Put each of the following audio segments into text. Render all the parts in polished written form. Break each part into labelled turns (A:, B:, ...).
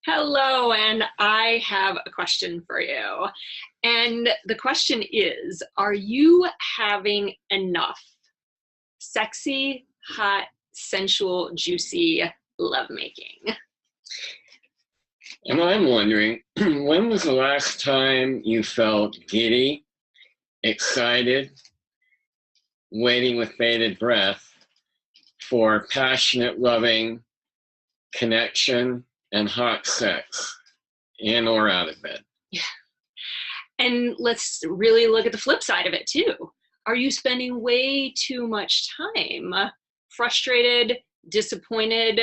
A: Hello, and I have a question for you. And the question is, are you having enough sexy, hot, sensual, juicy lovemaking?
B: And I'm wondering, when was the last time you felt giddy, excited, waiting with bated breath for passionate, loving connection and hot sex, in or out of bed?
A: Yeah. And let's really look at the flip side of it too. Are you spending way too much time frustrated, disappointed,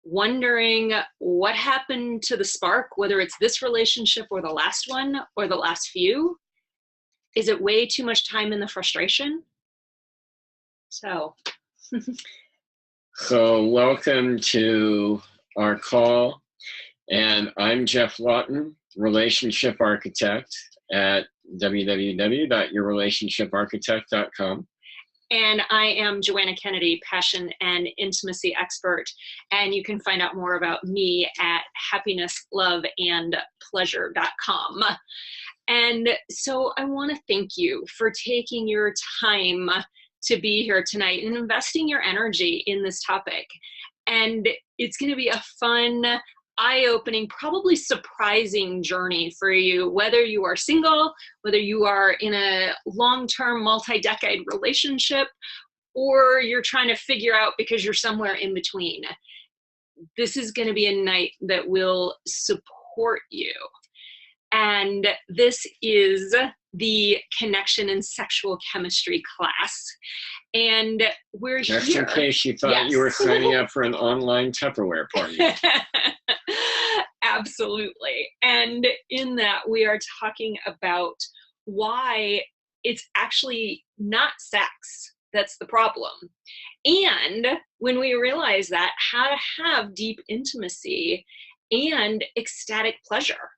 A: wondering what happened to the spark, whether it's this relationship or the last one or the last few? Is it way too much time in the frustration? So,
B: So, welcome to our call. And I'm Jeff Lawton, relationship architect at www.yourrelationshiparchitect.com.
A: and I am Joanna Kennedy, passion and intimacy expert. And you can find out more about me at happinessloveandpleasure.com. And so I want to thank you for taking your time to be here tonight and investing your energy in this topic. And it's going to be a fun, eye-opening, probably surprising journey for you, whether you are single, whether you are in a long-term, multi-decade relationship, or you're trying to figure out because you're somewhere in between. This is going to be a night that will support you. And this is the connection and sexual chemistry class. And we're
B: Just
A: here.
B: in case you thought you were signing up for an online Tupperware party.
A: Absolutely. And in that, we are talking about why it's actually not sex that's the problem. And when we realize that, how to have deep intimacy and ecstatic pleasure.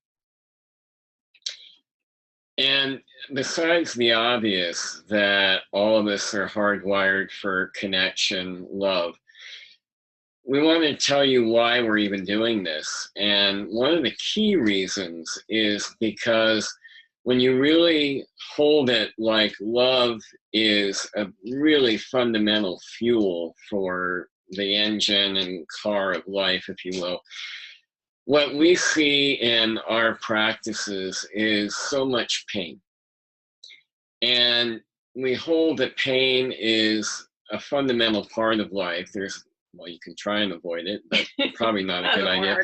B: And besides the obvious that all of us are hardwired for connection, love, we want to tell you why we're even doing this. And one of the key reasons is because when you really hold it like love is a really fundamental fuel for the engine and car of life, if you will, what we see in our practices is so much pain. And we hold that pain is a fundamental part of life. Well, you can try and avoid it, but probably not a good idea.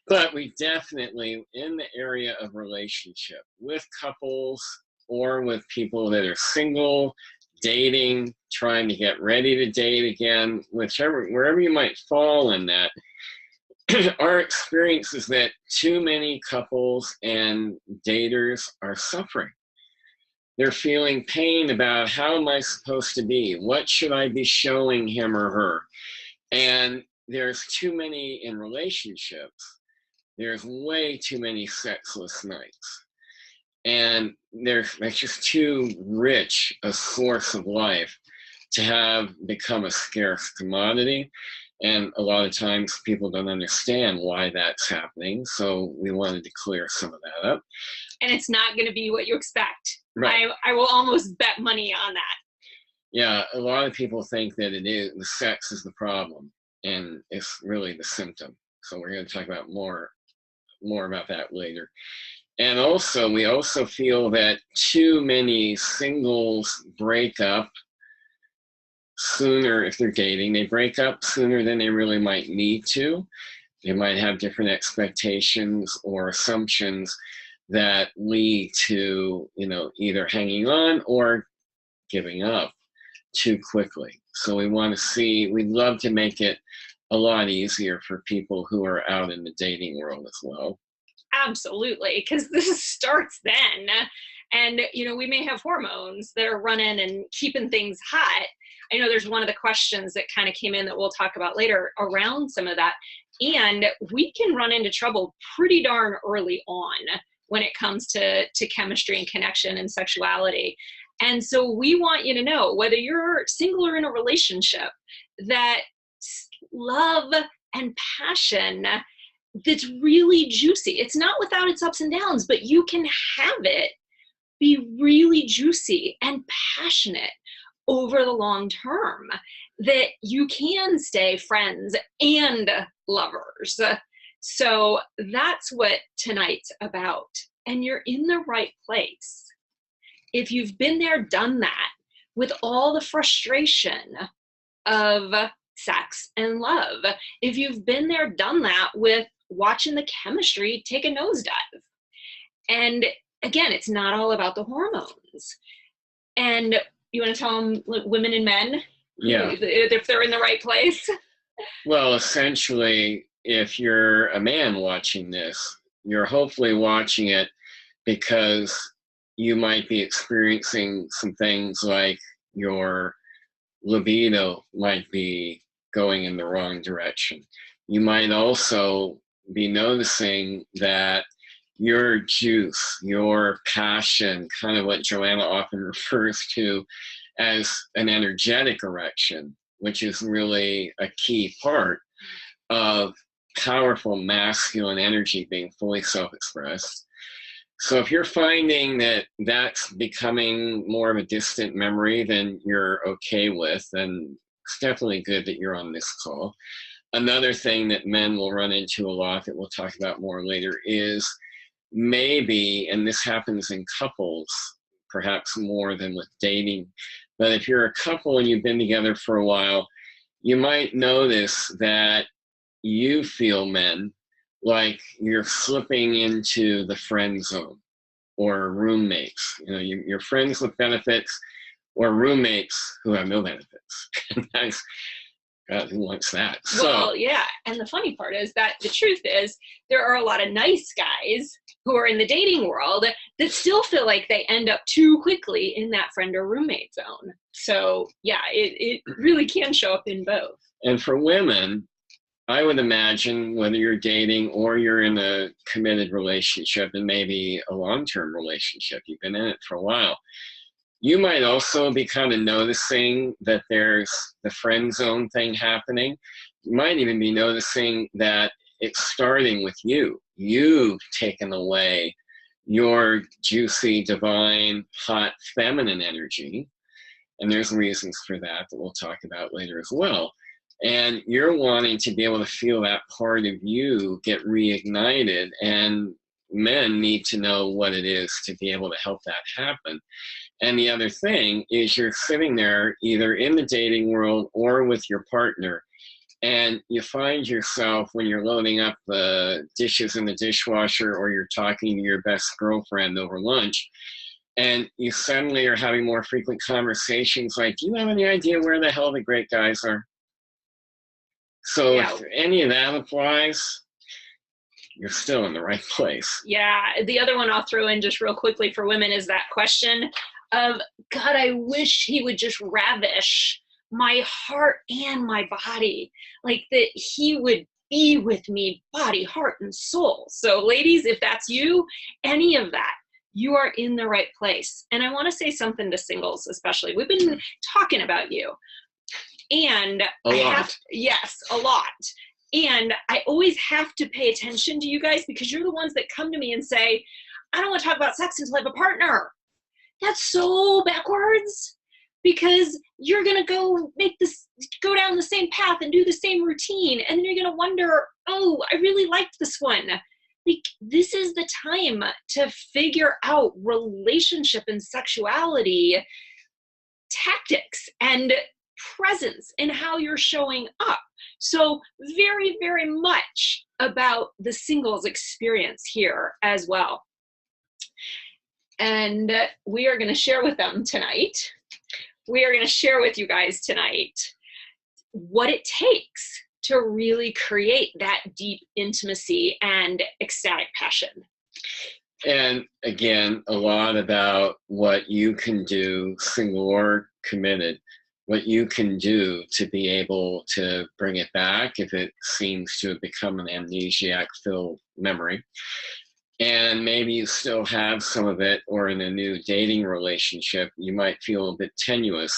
B: But we definitely, in the area of relationship with couples or with people that are single, dating, trying to get ready to date again, wherever you might fall in that, our experience is that too many couples and daters are suffering. They're feeling pain about how am I supposed to be? What should I be showing him or her? And there's too many in relationships. There's way too many sexless nights. And that's just too rich a source of life to have become a scarce commodity. And a lot of times people don't understand why that's happening. So we wanted to clear some of that up.
A: And it's not going to be what you expect.
B: Right.
A: I will almost bet money on that.
B: Yeah, a lot of people think that the sex is the problem, and it's really the symptom. So we're going to talk about more about that later. And also, we also feel that too many singles break up sooner. If they're dating, they break up sooner than they really might need to. They might have different expectations or assumptions that lead to, either hanging on or giving up too quickly. So we'd love to make it a lot easier for people who are out in the dating world as well.
A: Absolutely, because this starts then. And, we may have hormones that are running and keeping things hot. I know there's one of the questions that kind of came in that we'll talk about later around some of that. And we can run into trouble pretty darn early on when it comes to chemistry and connection and sexuality. And so we want you to know, whether you're single or in a relationship, that love and passion that's really juicy. It's not without its ups and downs, but you can have it be really juicy and passionate over the long term, that you can stay friends and lovers. So that's what tonight's about. And you're in the right place. If you've been there, done that, with all the frustration of sex and love, if you've been there, done that with watching the chemistry take a nosedive. And again, it's not all about the hormones. And you want to tell them, like, women and men,
B: Yeah.
A: if they're in the right place?
B: Well, essentially, if you're a man watching this, you're hopefully watching it because you might be experiencing some things like your libido might be going in the wrong direction. You might also be noticing that your juice, your passion, kind of what Joanna often refers to as an energetic erection, which is really a key part of powerful masculine energy being fully self-expressed. So if you're finding that that's becoming more of a distant memory than you're okay with, then it's definitely good that you're on this call. Another thing that men will run into a lot that we'll talk about more later is maybe, and this happens in couples, perhaps more than with dating, but if you're a couple and you've been together for a while, you might notice that you feel, men, like you're slipping into the friend zone, or roommates. You know, you're friends with benefits, or roommates who have no benefits. That's, God, who wants that?
A: Well, yeah. And the funny part is that the truth is there are a lot of nice guys who are in the dating world that still feel like they end up too quickly in that friend or roommate zone. So yeah, it really can show up in both.
B: And for women, I would imagine, whether you're dating or you're in a committed relationship, and maybe a long-term relationship, you've been in it for a while, you might also be kind of noticing that there's the friend zone thing happening. You might even be noticing that it's starting with you. You've taken away your juicy, divine, hot, feminine energy. And there's reasons for that that we'll talk about later as well. And you're wanting to be able to feel that part of you get reignited, and men need to know what it is to be able to help that happen. And the other thing is, you're sitting there either in the dating world or with your partner, and you find yourself, when you're loading up the dishes in the dishwasher, or you're talking to your best girlfriend over lunch, and you suddenly are having more frequent conversations like, do you have any idea where the hell the great guys are? So
A: Yeah.
B: if any of that applies, you're still in the right place.
A: Yeah. The other one I'll throw in just real quickly for women is that question of, God, I wish he would just ravish my heart and my body, like that he would be with me, body, heart, and soul. So ladies, if that's you, any of that, you are in the right place. And I want to say something to singles, especially. We've been talking about you. And yes, a lot. And I always have to pay attention to you guys, because you're the ones that come to me and say, I don't want to talk about sex until I have a partner. That's so backwards, because you're going to go down the same path and do the same routine. And then you're going to wonder, oh, I really liked this one. Like, this is the time to figure out relationship and sexuality tactics and presence in how you're showing up. So very, very much about the singles experience here as well. And we are going to share with them tonight. We are going to share with you guys tonight what it takes to really create that deep intimacy and ecstatic passion.
B: And again, a lot about what you can do, single or committed, what you can do to be able to bring it back if it seems to have become an amnesiac-filled memory. And maybe you still have some of it, or in a new dating relationship, you might feel a bit tenuous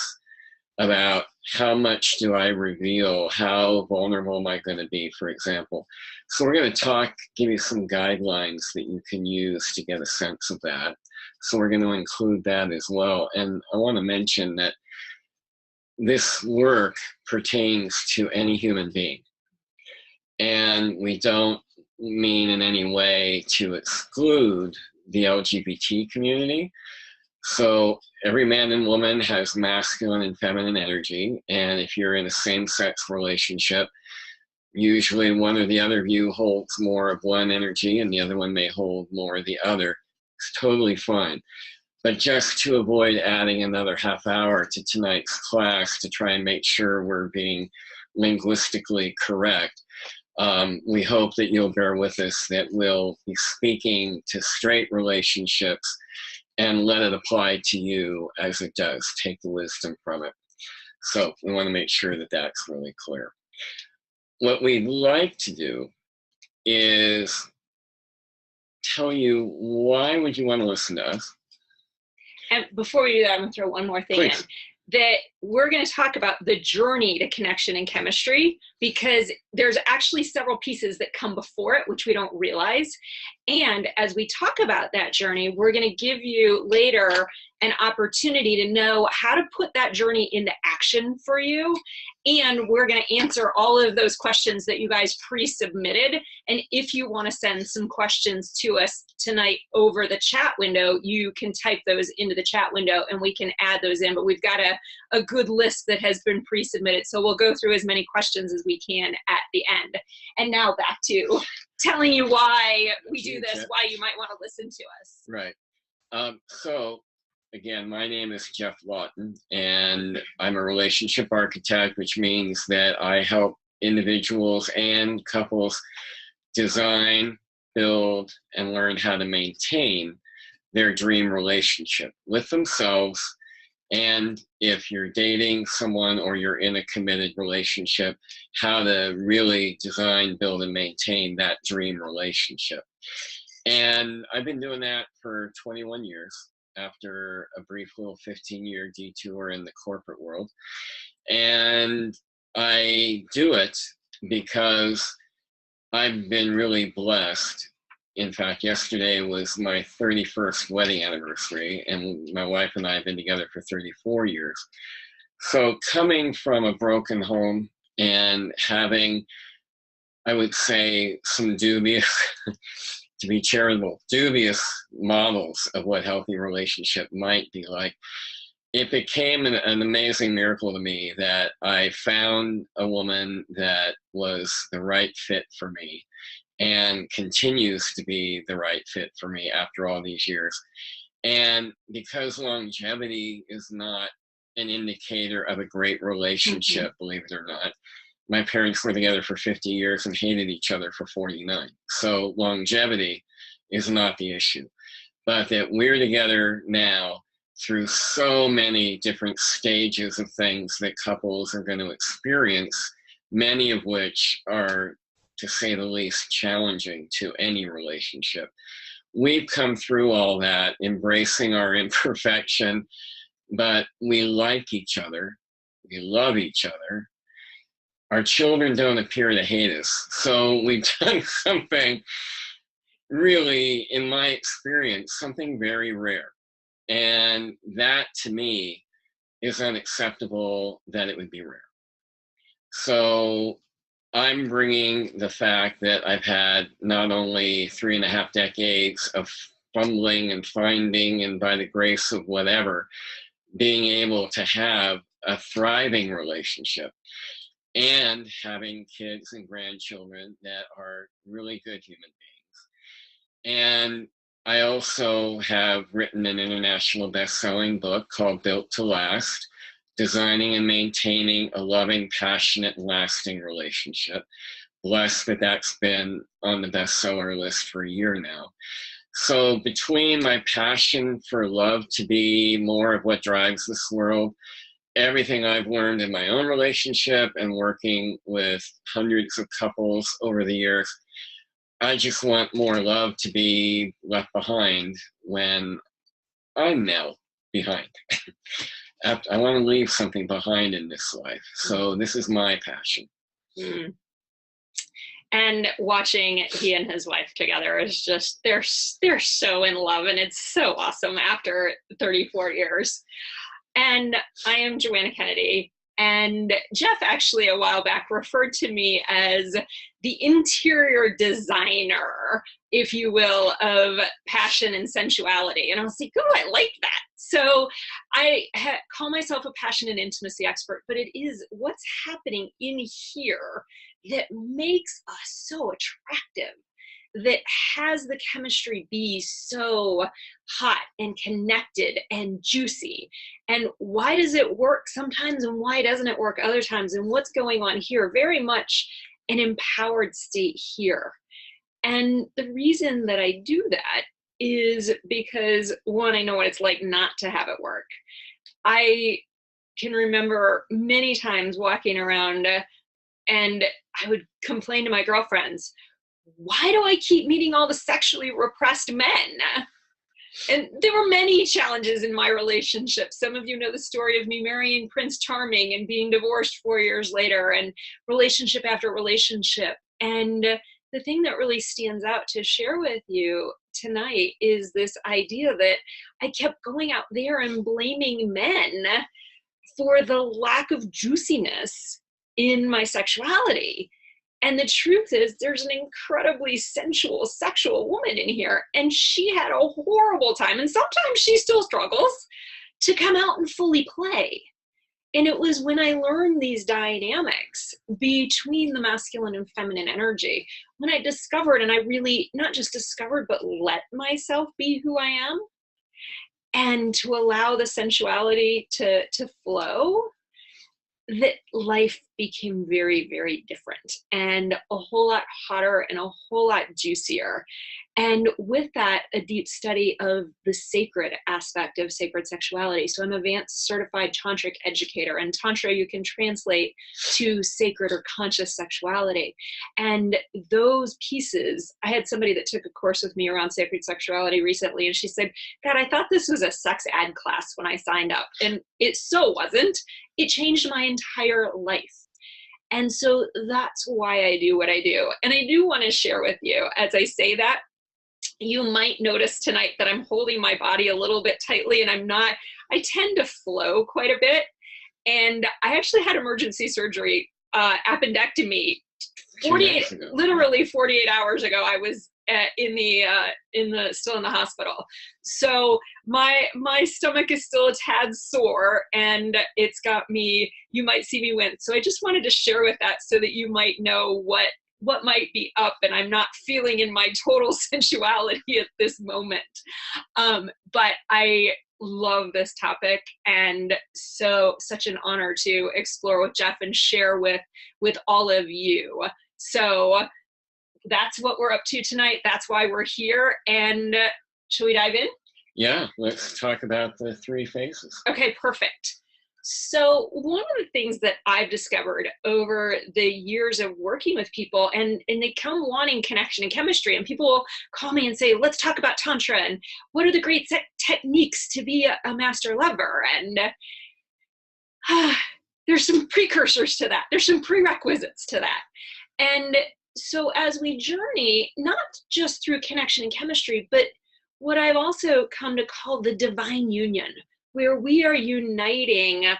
B: about how much do I reveal, how vulnerable am I going to be, for example. So we're going to talk, give you some guidelines that you can use to get a sense of that. So we're going to include that as well. And I want to mention that this work pertains to any human being. And we don't mean in any way to exclude the LGBT community. So every man and woman has masculine and feminine energy. And if you're in a same-sex relationship, usually one or the other of you holds more of one energy and the other one may hold more of the other. It's totally fine. But just to avoid adding another half hour to tonight's class to try and make sure we're being linguistically correct, we hope that you'll bear with us, that we'll be speaking to straight relationships and let it apply to you as it does. Take the wisdom from it. So we want to make sure that that's really clear. What we'd like to do is tell you, why would you want to listen to us?
A: And before we do that, I'm going to throw one more thing
B: Please.
A: in. That we're going to talk about the journey to connection and chemistry, because there's actually several pieces that come before it, which we don't realize. And as we talk about that journey, we're going to give you later an opportunity to know how to put that journey into action for you. And we're going to answer all of those questions that you guys pre-submitted. And if you want to send some questions to us tonight over the chat window, you can type those into the chat window and we can add those in. But we've got a good list that has been pre-submitted. So we'll go through as many questions as we can at the end. And now back to telling you why we do this, why you might want to listen to us.
B: Right. So again, my name is Jeff Lawton, and I'm a relationship architect, which means that I help individuals and couples design, build, and learn how to maintain their dream relationship with themselves. And if you're dating someone or you're in a committed relationship, how to really design, build, and maintain that dream relationship. And I've been doing that for 21 years after a brief little 15-year detour in the corporate world. And I do it because I've been really blessed. In fact, yesterday was my 31st wedding anniversary, and my wife and I have been together for 34 years. So coming from a broken home and having, I would say, some dubious, to be charitable, dubious models of what healthy relationship might be like, it became an amazing miracle to me that I found a woman that was the right fit for me and continues to be the right fit for me after all these years. And because longevity is not an indicator of a great relationship, believe it or not, my parents were together for 50 years and hated each other for 49. So longevity is not the issue, but that we're together now through so many different stages of things that couples are going to experience, many of which are, to say the least, challenging to any relationship. We've come through all that, embracing our imperfection, but we like each other. We love each other. Our children don't appear to hate us. So we've done something really, in my experience, something very rare. And that, to me, is unacceptable that it would be rare. So I'm bringing the fact that I've had not only 3.5 decades of fumbling and finding, and by the grace of whatever, being able to have a thriving relationship and having kids and grandchildren that are really good human beings. And I also have written an international best-selling book called Built to Last, Designing and Maintaining a Loving, Passionate, and Lasting Relationship. Blessed that that's been on the bestseller list for a year now. So between my passion for love to be more of what drives this world, everything I've learned in my own relationship and working with hundreds of couples over the years, I just want more love to be left behind when I'm now behind. I want to leave something behind in this life. So this is my passion.
A: Mm. And watching he and his wife together is just, they're so in love, and it's so awesome after 34 years. And I am Joanna Kennedy. And Jeff actually a while back referred to me as the interior designer, if you will, of passion and sensuality. And I was like, oh, I like that. So I call myself a passion and intimacy expert, but it is what's happening in here that makes us so attractive, that has the chemistry be so hot and connected and juicy. And why does it work sometimes, and why doesn't it work other times, and what's going on here? Very much an empowered state here. And the reason that I do that is because, one, I know what it's like not to have it work. I can remember many times walking around and I would complain to my girlfriends, why do I keep meeting all the sexually repressed men? And there were many challenges in my relationship. Some of you know the story of me marrying Prince Charming and being divorced 4 years later, and relationship after relationship. And the thing that really stands out to share with you tonight is this idea that I kept going out there and blaming men for the lack of juiciness in my sexuality. And the truth is, there's an incredibly sensual, sexual woman in here, and she had a horrible time, and sometimes she still struggles to come out and fully play. And it was when I learned these dynamics between the masculine and feminine energy, when I discovered, and I really not just discovered, but let myself be who I am, and to allow the sensuality to flow, that life became very, very different and a whole lot hotter and a whole lot juicier. And with that, a deep study of the sacred aspect of sacred sexuality. So I'm an advanced certified tantric educator, and tantra you can translate to sacred or conscious sexuality. And those pieces, I had somebody that took a course with me around sacred sexuality recently, and she said, God, I thought this was a sex ed class when I signed up. And it so wasn't. It changed my entire life. And so that's why I do what I do. And I do want to share with you, as I say that, you might notice tonight that I'm holding my body a little bit tightly, and I tend to flow quite a bit. And I actually had emergency surgery, appendectomy, literally 48 hours ago. I was still in the hospital. So my stomach is still a tad sore, and it's got me, you might see me wince. So I just wanted to share with that so that you might know what might be up, and I'm not feeling in my total sensuality at this moment. But I love this topic, and such an honor to explore with Jeff and share with all of you. So that's what we're up to tonight. That's why we're here. And shall we dive in?
B: Yeah, let's talk about the three phases.
A: Okay, perfect. So one of the things that I've discovered over the years of working with people, and they come wanting connection and chemistry, and people will call me and say, let's talk about Tantra, and what are the great techniques to be a master lover? And there's some precursors to that. There's some prerequisites to that. And so as we journey, not just through connection and chemistry, but what I've also come to call the divine union, where we are uniting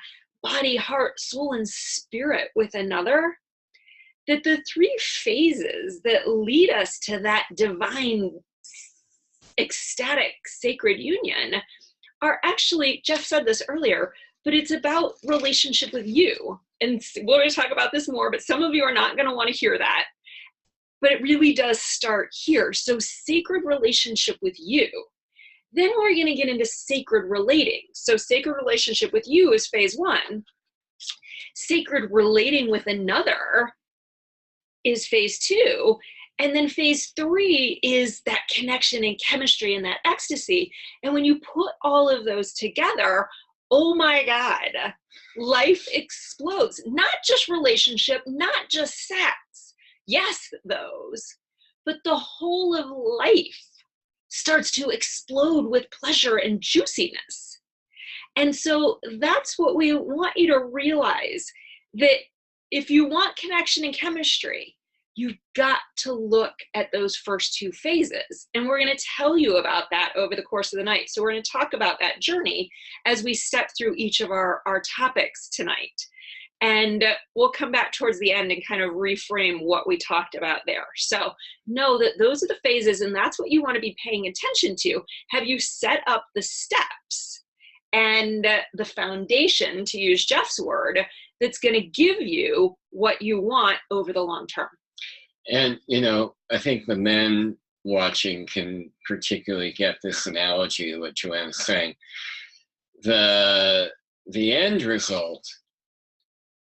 A: body, heart, soul, and spirit with another, that the three phases that lead us to that divine, ecstatic, sacred union are actually, Jeff said this earlier, but it's about relationship with you. And we're going to talk about this more, but some of you are not going to want to hear that. But it really does start here. So sacred relationship with you. Then we're going to get into sacred relating. So sacred relationship with you is phase one. Sacred relating with another is phase two. And then phase three is that connection and chemistry and that ecstasy. And when you put all of those together, oh my God, life explodes. Not just relationship, not just sex. Yes, those, but the whole of life starts to explode with pleasure and juiciness. And so that's what we want you to realize, that if you want connection and chemistry, you've got to look at those first two phases. And we're going to tell you about that over the course of the night. So we're going to talk about that journey as we step through each of our topics tonight. And we'll come back towards the end and kind of reframe what we talked about there. So know that those are the phases, and that's what you want to be paying attention to. Have you set up the steps and the foundation, to use Jeff's word, that's going to give you what you want over the long term?
B: And, I think the men watching can particularly get this analogy of what Joanne's saying. The end result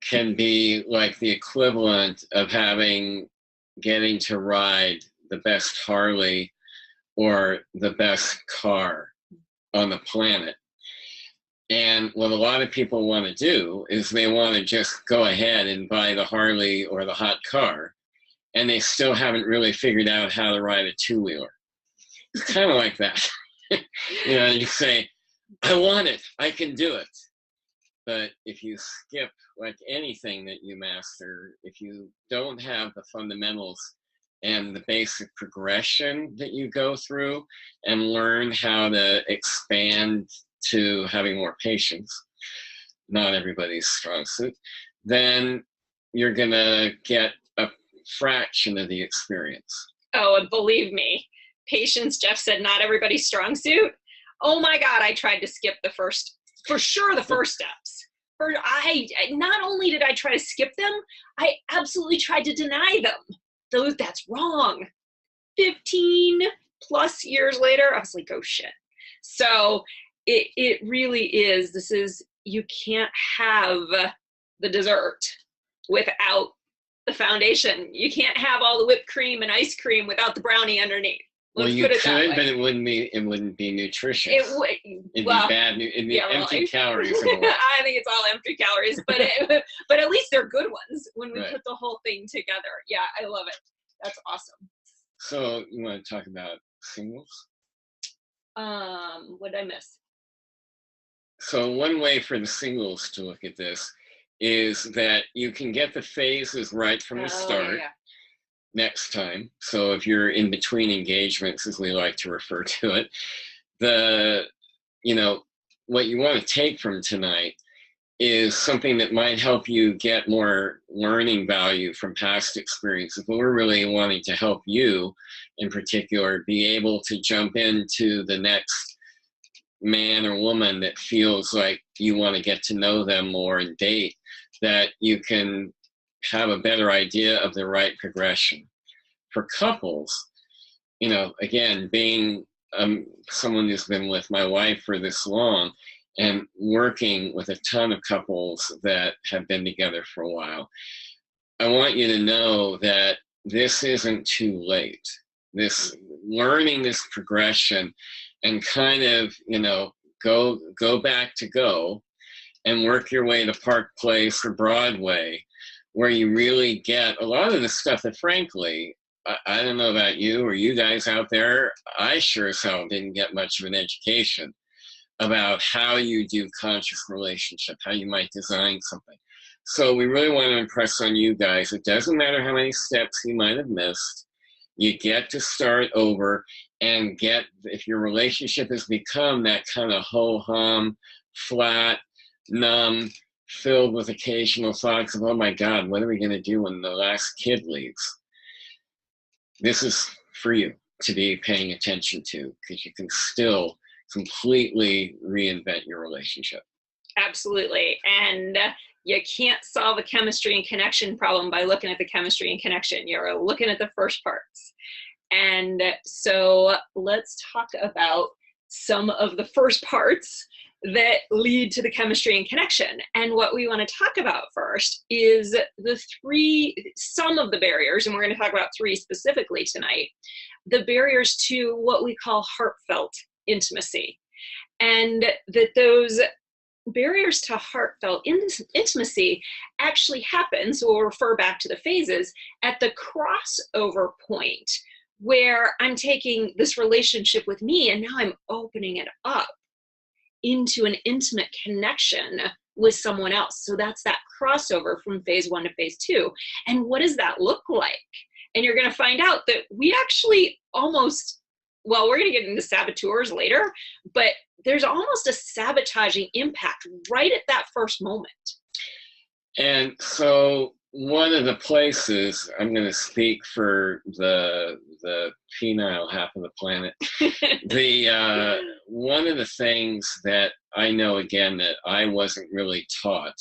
B: can be like the equivalent of getting to ride the best Harley or the best car on the planet. And what a lot of people want to do is they want to just go ahead and buy the Harley or the hot car, and they still haven't really figured out how to ride a two-wheeler. It's kind of like that. You say, I want it, I can do it. But if you skip, like anything that you master, if you don't have the fundamentals and the basic progression that you go through and learn how to expand to having more patience, not everybody's strong suit, then you're going to get a fraction of the experience.
A: Oh, and believe me, patience, Jeff said, not everybody's strong suit. Oh my God, I tried to skip the first steps. Not only did I try to skip them, I absolutely tried to deny them. That's wrong. 15 plus years later, I was like, oh shit. So it really is, you can't have the dessert without the foundation. You can't have all the whipped cream and ice cream without the brownie underneath.
B: Well, you could, but it wouldn't be nutritious. It'd be bad. It'd be empty calories.
A: I think it's all empty calories, but at least they're good ones when we put the whole thing together. Yeah, I love it. That's awesome.
B: So you want to talk about singles?
A: What did I miss?
B: So one way for the singles to look at this is that you can get the phases right from the start. Yeah. Next time. So if you're in between engagements, as we like to refer to it, what you want to take from tonight is something that might help you get more learning value from past experiences. But we're really wanting to help you in particular be able to jump into the next man or woman that feels like you want to get to know them more and date, that you can have a better idea of the right progression. For couples, again, being someone who's been with my wife for this long and working with a ton of couples that have been together for a while, I want you to know that this isn't too late. Learning this progression and kind of, go back to go and work your way to Park Place or Broadway, where you really get a lot of the stuff that, frankly, I don't know about you or you guys out there, I sure as hell didn't get much of an education about how you do conscious relationship, how you might design something. So we really want to impress on you guys, it doesn't matter how many steps you might have missed, you get to start over and if your relationship has become that kind of ho-hum, flat, numb, filled with occasional thoughts of, oh my God, what are we going to do when the last kid leaves? This is for you to be paying attention to, because you can still completely reinvent your relationship.
A: Absolutely. And you can't solve a chemistry and connection problem by looking at the chemistry and connection. You're looking at the first parts. And so let's talk about some of the first parts that lead to the chemistry and connection. And what we want to talk about first is some of the barriers, and we're going to talk about three specifically tonight, the barriers to what we call heartfelt intimacy. And that those barriers to heartfelt intimacy actually happen, so we'll refer back to the phases, at the crossover point where I'm taking this relationship with me and now I'm opening it up into an intimate connection with someone else. So that's that crossover from phase one to phase two. And what does that look like? And you're going to find out that we actually almost, well, we're going to get into saboteurs later, but there's almost a sabotaging impact right at that first moment.
B: And so one of the places, I'm going to speak for the penile half of the planet, one of the things that I know, again, that I wasn't really taught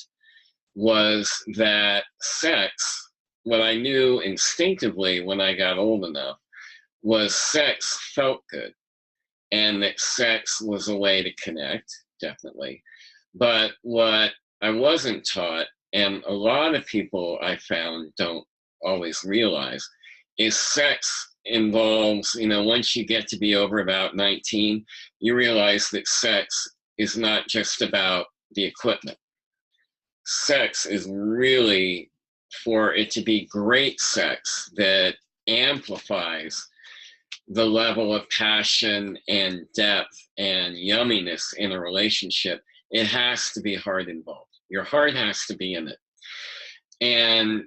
B: was that sex, what I knew instinctively when I got old enough, was sex felt good, and that sex was a way to connect, definitely. But what I wasn't taught, and a lot of people I found don't always realize, is sex involves, once you get to be over about 19, you realize that sex is not just about the equipment. Sex is really, for it to be great sex that amplifies the level of passion and depth and yumminess in a relationship, it has to be heart involved. Your heart has to be in it. And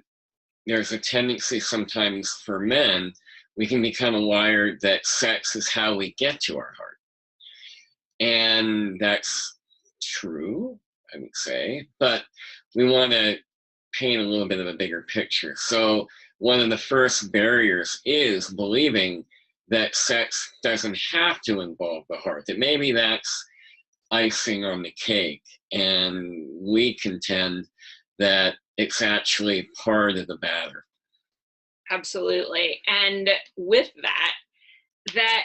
B: there's a tendency sometimes for men, we can be kind of wired that sex is how we get to our heart. And that's true, I would say, but we want to paint a little bit of a bigger picture. So one of the first barriers is believing that sex doesn't have to involve the heart, that maybe that's icing on the cake. And we contend that it's actually part of the batter.
A: Absolutely. And with that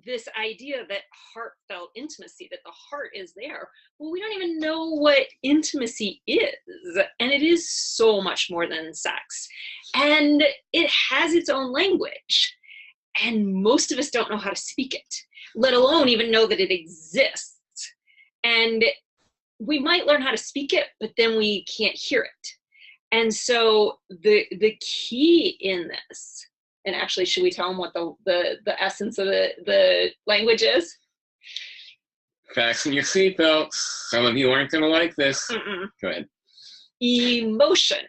A: this idea that heartfelt intimacy, that the heart is there, well, we don't even know what intimacy is. And it is so much more than sex. And it has its own language. And most of us don't know how to speak it, let alone even know that it exists. And we might learn how to speak it, but then we can't hear it. And so the key in this, and actually, should we tell them what the essence of the language is?
B: Fasten your seatbelts. Some of you aren't going to like this.
A: Mm-mm.
B: Go ahead.
A: Emotion.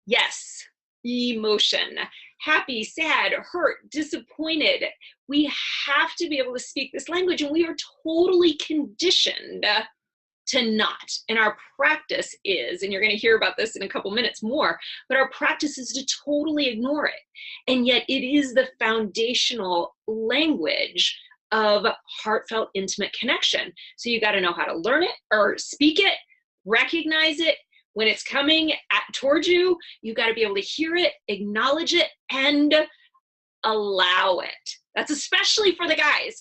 A: Yes, emotion. Happy, sad, hurt, disappointed. We have to be able to speak this language, and we are totally conditioned to not. And our practice is, and you're going to hear about this in a couple minutes more, but our practice is to totally ignore it. And yet it is the foundational language of heartfelt, intimate connection. So you got to know how to learn it or speak it, recognize it. When it's coming towards you, you got to be able to hear it, acknowledge it, and allow it. That's especially for the guys,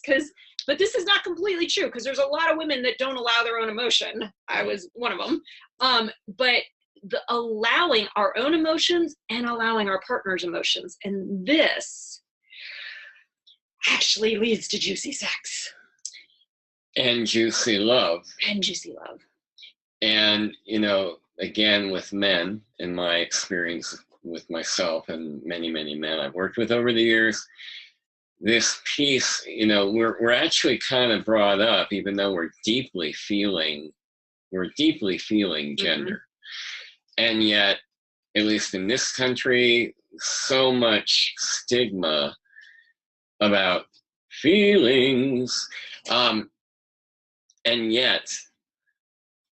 A: but this is not completely true, because there's a lot of women that don't allow their own emotion. I was one of them. But the allowing our own emotions and allowing our partner's emotions. And this actually leads to juicy sex.
B: And juicy love.
A: And juicy love.
B: And, again, with men, in my experience with myself and many, many men I've worked with over the years, this piece, we're actually kind of brought up, even though we're deeply feeling gender. Mm-hmm. And yet, at least in this country, so much stigma about feelings. And yet,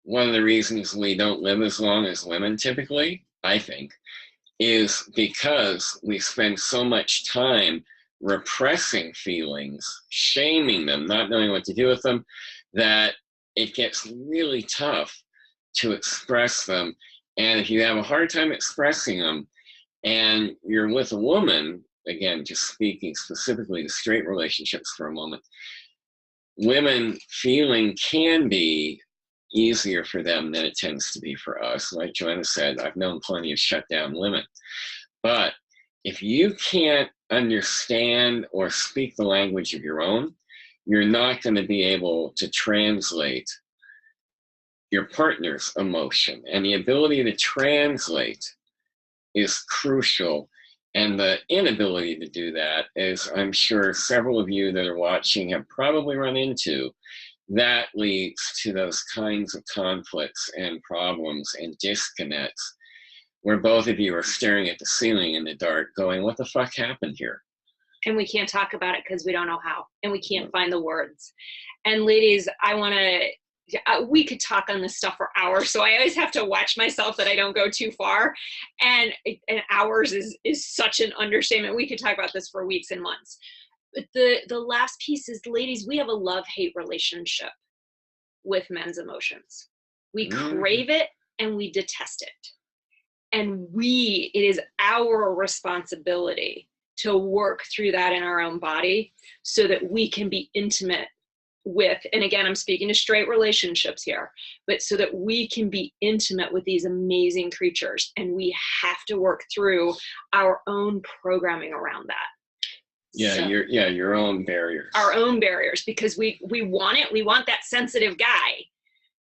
B: one of the reasons we don't live as long as women typically, I think, is because we spend so much time repressing feelings, shaming them, not knowing what to do with them, that it gets really tough to express them. And if you have a hard time expressing them and you're with a woman, again, just speaking specifically to straight relationships for a moment, women feeling can be easier for them than it tends to be for us. Like Joanna said, I've known plenty of shut down women. But if you can't understand or speak the language of your own, you're not going to be able to translate your partner's emotion. And the ability to translate is crucial. And the inability to do that, as I'm sure several of you that are watching have probably run into, that leads to those kinds of conflicts and problems and disconnects where both of you are staring at the ceiling in the dark going, what the fuck happened here?
A: And we can't talk about it because we don't know how, and we can't find the words. And ladies, I want to, we could talk on this stuff for hours, so I always have to watch myself that I don't go too far. And hours is such an understatement. We could talk about this for weeks and months. But the last piece is, ladies, we have a love-hate relationship with men's emotions. We crave it and we detest it. And it is our responsibility to work through that in our own body so that we can be intimate with, and again, I'm speaking to straight relationships here, but so that we can be intimate with these amazing creatures. And we have to work through our own programming around that.
B: Yeah,
A: So,
B: your own barriers.
A: Our own barriers, because we want it. We want that sensitive guy.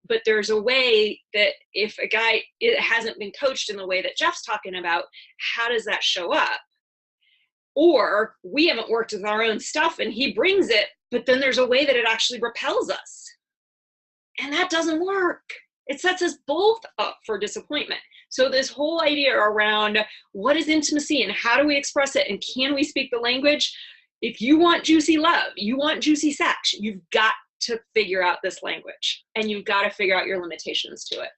A: But there's a way that if a guy hasn't been coached in the way that Jeff's talking about, how does that show up? Or we haven't worked with our own stuff and he brings it, but then there's a way that it actually repels us. And that doesn't work. It sets us both up for disappointment. So this whole idea around what is intimacy and how do we express it and can we speak the language? If you want juicy love, you want juicy sex, you've got to figure out this language and you've got to figure out your limitations to it.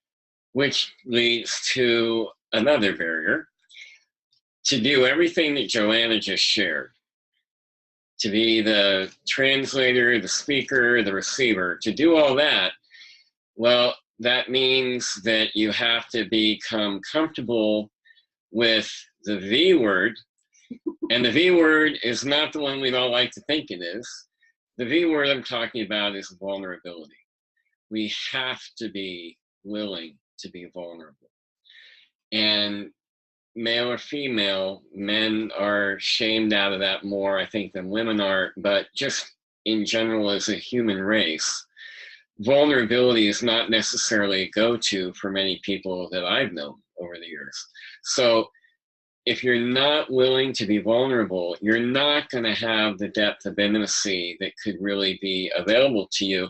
B: Which leads to another barrier. To do everything that Joanna just shared, to be the translator, the speaker, the receiver, to do all that, well, that means that you have to become comfortable with the V word. And the V word is not the one we all like to think it is. The V word I'm talking about is vulnerability. We have to be willing to be vulnerable. And male or female, men are shamed out of that more, I think, than women are. But just in general, as a human race, vulnerability is not necessarily a go-to for many people that I've known over the years. So if you're not willing to be vulnerable, you're not going to have the depth of intimacy that could really be available to you.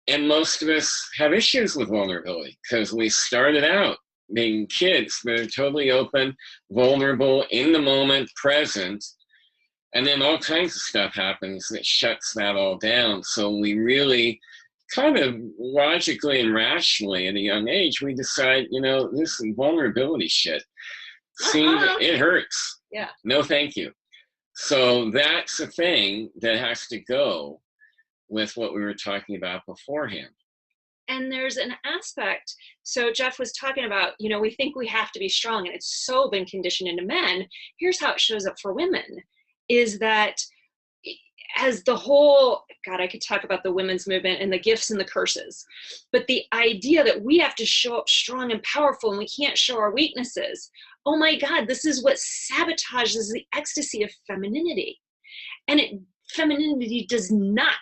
B: And most of us have issues with vulnerability because we started out being kids that are totally open, vulnerable, in the moment, present, and then all kinds of stuff happens that shuts that all down. So we really kind of logically and rationally at a young age, we decide, this vulnerability shit, it hurts.
A: Yeah.
B: No, thank you. So that's a thing that has to go with what we were talking about beforehand.
A: And there's an aspect, so Jeff was talking about, we think we have to be strong and it's so been conditioned into men. Here's how it shows up for women, is that as the whole, God, I could talk about the women's movement and the gifts and the curses, but the idea that we have to show up strong and powerful and we can't show our weaknesses. Oh my God, this is what sabotages the ecstasy of femininity. And femininity does not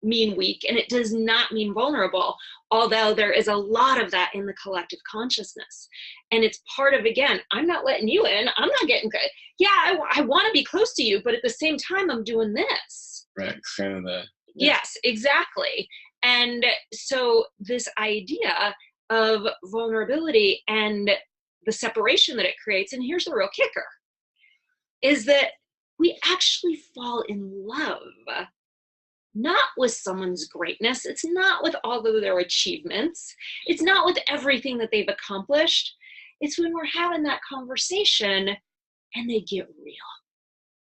A: mean weak, and it does not mean vulnerable, although there is a lot of that in the collective consciousness. And it's part of, again, I'm not letting you in, I'm not getting good. Yeah, I want to be close to you, but at the same time, I'm doing this.
B: Right, kind of the...
A: Yeah. Yes, exactly. And so this idea of vulnerability and the separation that it creates, and here's the real kicker, is that we actually fall in love not with someone's greatness. It's not with all of their achievements. It's not with everything that they've accomplished. It's when we're having that conversation and they get real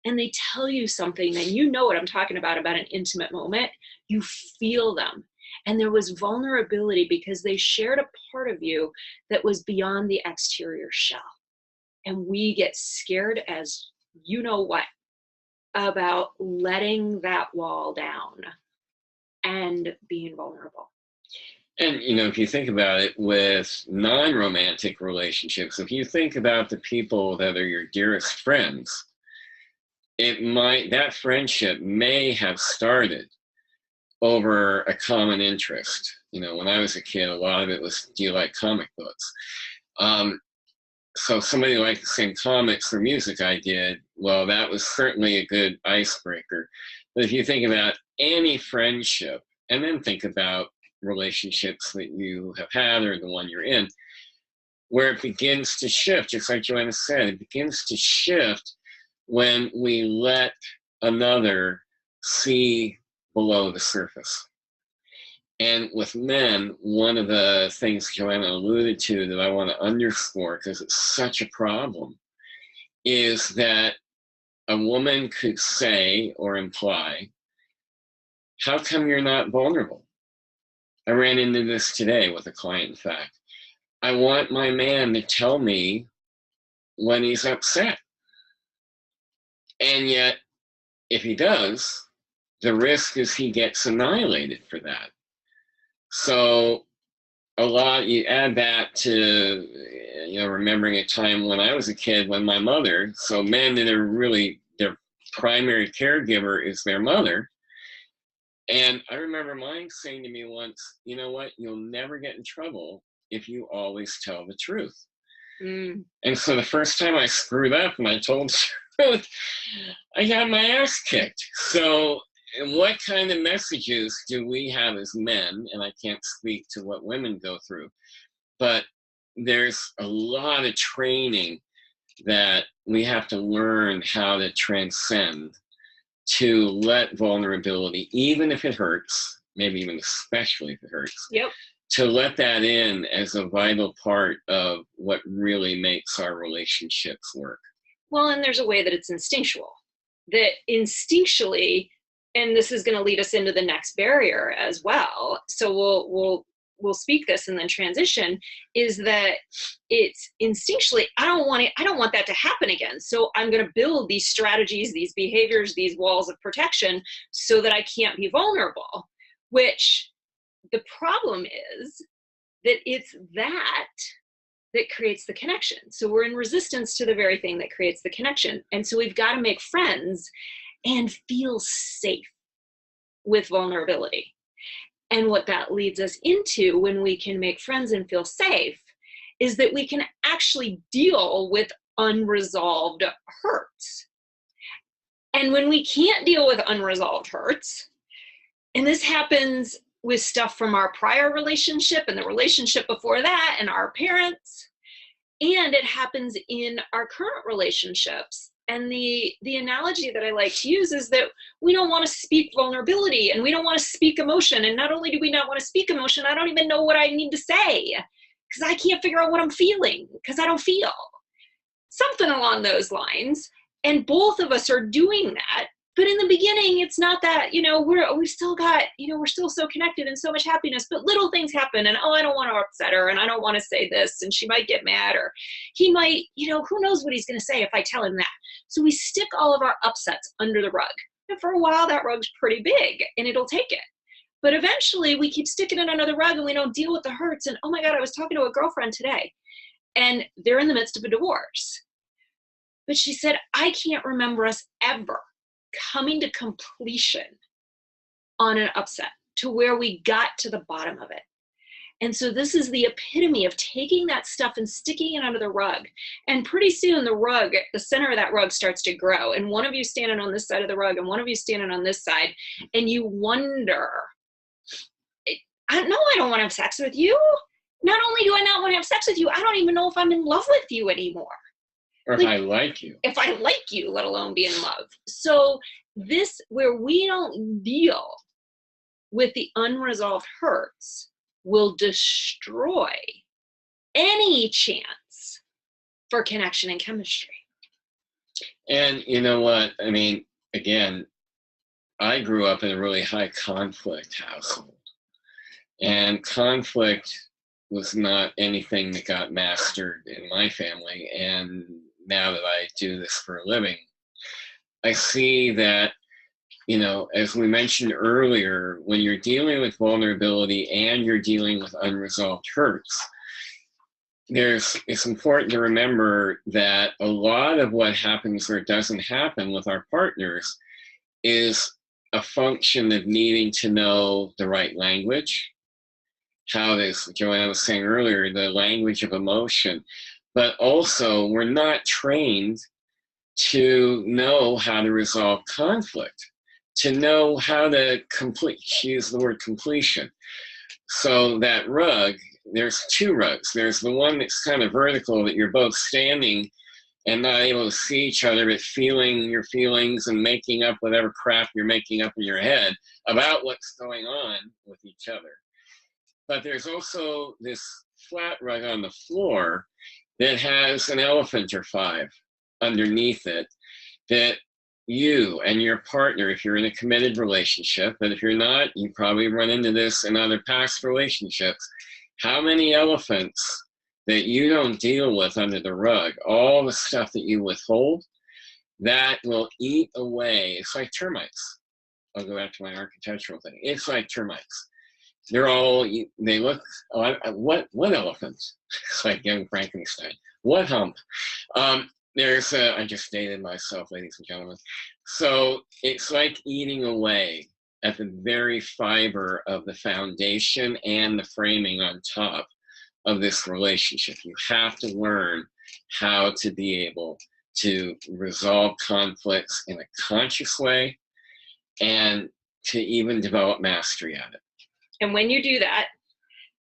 A: and they tell you something, and you know what I'm talking about an intimate moment. You feel them. And there was vulnerability because they shared a part of you that was beyond the exterior shell. And we get scared as you know what about letting that wall down and being vulnerable.
B: And, if you think about it with non-romantic relationships, if you think about the people that are your dearest friends, that friendship may have started over a common interest. When I was a kid, a lot of it was, do you like comic books? So somebody liked the same comics or music I did, well, that was certainly a good icebreaker. But if you think about any friendship and then think about relationships that you have had or the one you're in, where it begins to shift, just like Joanna said, it begins to shift when we let another see below the surface. And with men, one of the things Joanna alluded to that I want to underscore, because it's such a problem, is that a woman could say or imply, how come you're not vulnerable? I ran into this today with a client, in fact. I want my man to tell me when he's upset. And yet, if he does, the risk is he gets annihilated for that. So a lot, you add that to, remembering a time when I was a kid when my mother, so men that are really, their primary caregiver is their mother. And I remember mine saying to me once, you know what, you'll never get in trouble if you always tell the truth. Mm. And so the first time I screwed up and I told the truth, I got my ass kicked. So what kind of messages do we have as men? And I can't speak to what women go through, but there's a lot of training that we have to learn how to transcend, to let vulnerability, even if it hurts, maybe even especially if it hurts, yep, to let that in as a vital part of what really makes our relationships work.
A: Well, and there's a way that it's instinctual, that instinctually, and this is going to lead us into the next barrier as well. So we'll speak this and then transition, is that it's instinctually, I don't want that to happen again. So I'm going to build these strategies, these behaviors, these walls of protection so that I can't be vulnerable, which the problem is that it's that creates the connection. So we're in resistance to the very thing that creates the connection. And so we've got to make friends and feel safe with vulnerability. And what that leads us into when we can make friends and feel safe is that we can actually deal with unresolved hurts. And when we can't deal with unresolved hurts, and this happens with stuff from our prior relationship and the relationship before that and our parents, and it happens in our current relationships. And the analogy that I like to use is that we don't want to speak vulnerability and we don't want to speak emotion. And not only do we not want to speak emotion, I don't even know what I need to say because I can't figure out what I'm feeling because I don't feel. Something along those lines. And both of us are doing that. But in the beginning, it's not that, we've still got, we're still so connected and so much happiness, but little things happen and, I don't want to upset her and I don't want to say this and she might get mad or he might, who knows what he's going to say if I tell him that. So we stick all of our upsets under the rug. And for a while, that rug's pretty big and it'll take it. But eventually we keep sticking it under the rug and we don't deal with the hurts. And oh my God, I was talking to a girlfriend today and they're in the midst of a divorce. But she said, I can't remember us ever coming to completion on an upset to where we got to the bottom of it. And so this is the epitome of taking that stuff and sticking it under the rug. And pretty soon the center of that rug starts to grow. And one of you standing on this side of the rug and one of you standing on this side. And you wonder, I don't want to have sex with you. Not only do I not want to have sex with you, I don't even know if I'm in love with you anymore.
B: Or if I like you.
A: If I like you, let alone be in love. So this, where we don't deal with the unresolved hurts, will destroy any chance for connection and chemistry.
B: And you know what? I mean, again, I grew up in a really high conflict household. And conflict was not anything that got mastered in my family. And now that I do this for a living, I see that, as we mentioned earlier, when you're dealing with vulnerability and you're dealing with unresolved hurts, it's important to remember that a lot of what happens or doesn't happen with our partners is a function of needing to know the right language, how this, Joanna was saying earlier, the language of emotion. But also, we're not trained to know how to resolve conflict. to know how to complete, use the word completion. So that rug, there's two rugs. There's the one that's kind of vertical that you're both standing and not able to see each other, but feeling your feelings and making up whatever crap you're making up in your head about what's going on with each other. But there's also this flat rug on the floor that has an elephant or five underneath it that you and your partner, if you're in a committed relationship, but if you're not, you probably run into this in other past relationships, how many elephants that you don't deal with under the rug, all the stuff that you withhold, that will eat away. It's like termites. I'll go back to my architectural thing. It's like termites. They're all, they look, what elephants? It's like young Frankenstein. What hump? I just dated myself, ladies and gentlemen. So it's like eating away at the very fiber of the foundation and the framing on top of this relationship. You have to learn how to be able to resolve conflicts in a conscious way and to even develop mastery at it.
A: And when you do that,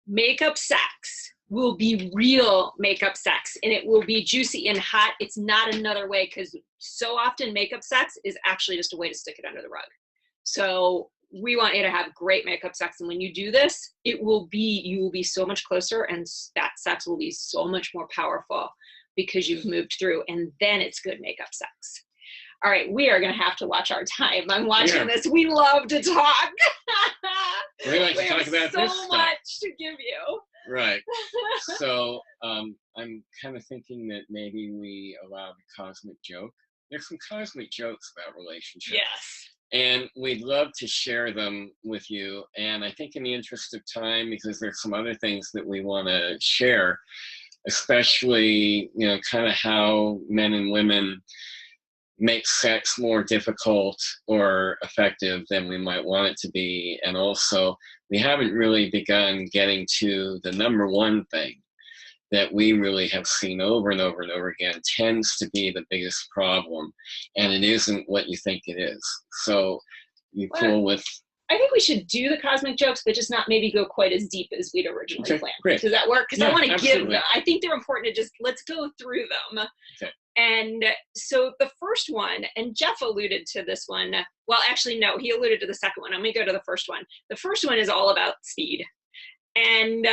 A: makeup sex will be real makeup sex, and it will be juicy and hot. It's not another way, because so often makeup sex is actually just a way to stick it under the rug. So we want you to have great makeup sex, and when you do this, you will be so much closer, and that sex will be so much more powerful because you've moved through, and then it's good makeup sex. All right, we are going to have to watch our time. I'm watching this. We love to talk.
B: We like to talk about this stuff.
A: So much to give you.
B: Right. So I'm kind of thinking that maybe we allow the cosmic joke. There's some cosmic jokes about relationships.
A: Yes.
B: And we'd love to share them with you. And I think in the interest of time, because there's some other things that we want to share, especially, kind of how men and women make sex more difficult or effective than we might want it to be. And also, we haven't really begun getting to the number one thing that we really have seen over and over and over again tends to be the biggest problem, and it isn't what you think it is. So you cool with...
A: I think we should do the cosmic jokes, but just not maybe go quite as deep as we'd originally planned.
B: Great.
A: Does that work? Because I want to give them. I think they're important to just, let's go through them.
B: Okay.
A: And so the first one, and Jeff alluded to this one. Well, actually, no, he alluded to the second one. I'm going to go to the first one. The first one is all about speed. And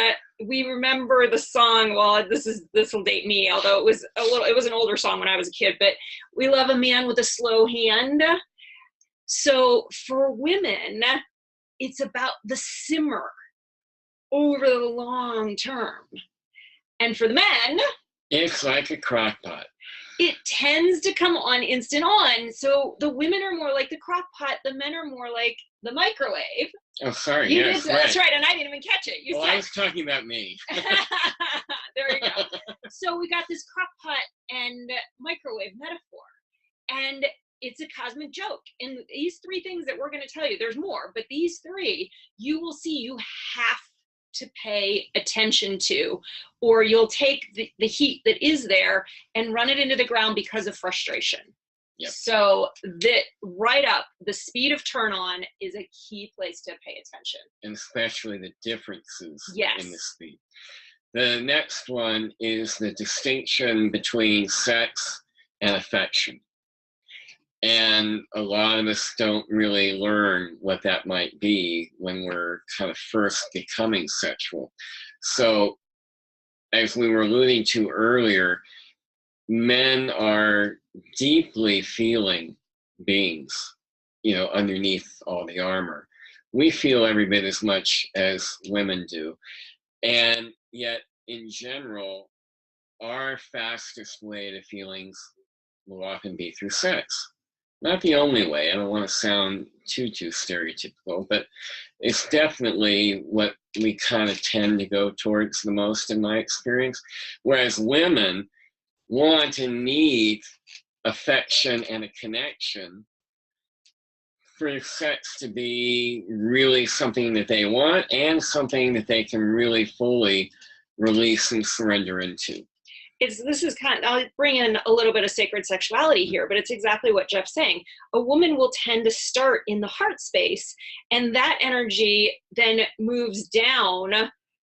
A: we remember the song, well, this will date me, although it was an older song when I was a kid, but we love a man with a slow hand. So for women, it's about the simmer over the long term. And for the men,
B: it's like a crock pot.
A: It tends to come on instant on. So the women are more like the crock pot, the men are more like the microwave.
B: Oh, sorry. Yes,
A: right. That's right. And I didn't even catch it.
B: Well, I was talking about me.
A: There you go. So we got this crock pot and microwave metaphor. And it's a cosmic joke. And these three things that we're going to tell you, there's more, but these three, you will see you have to pay attention to, or you'll take the heat that is there and run it into the ground because of frustration.
B: Yep.
A: So that right up, the speed of turn on is a key place to pay attention.
B: And especially the differences
A: in
B: the speed. The next one is the distinction between sex and affection. And a lot of us don't really learn what that might be when we're kind of first becoming sexual. So, as we were alluding to earlier, men are deeply feeling beings, underneath all the armor. We feel every bit as much as women do. And yet, in general, our fastest way to feelings will often be through sex. Not the only way. I don't want to sound too stereotypical, but it's definitely what we kind of tend to go towards the most in my experience. Whereas women want and need affection and a connection for sex to be really something that they want and something that they can really fully release and surrender into.
A: this is kind of, I'll bring in a little bit of sacred sexuality here, but it's exactly what Jeff's saying. A woman will tend to start in the heart space, and that energy then moves down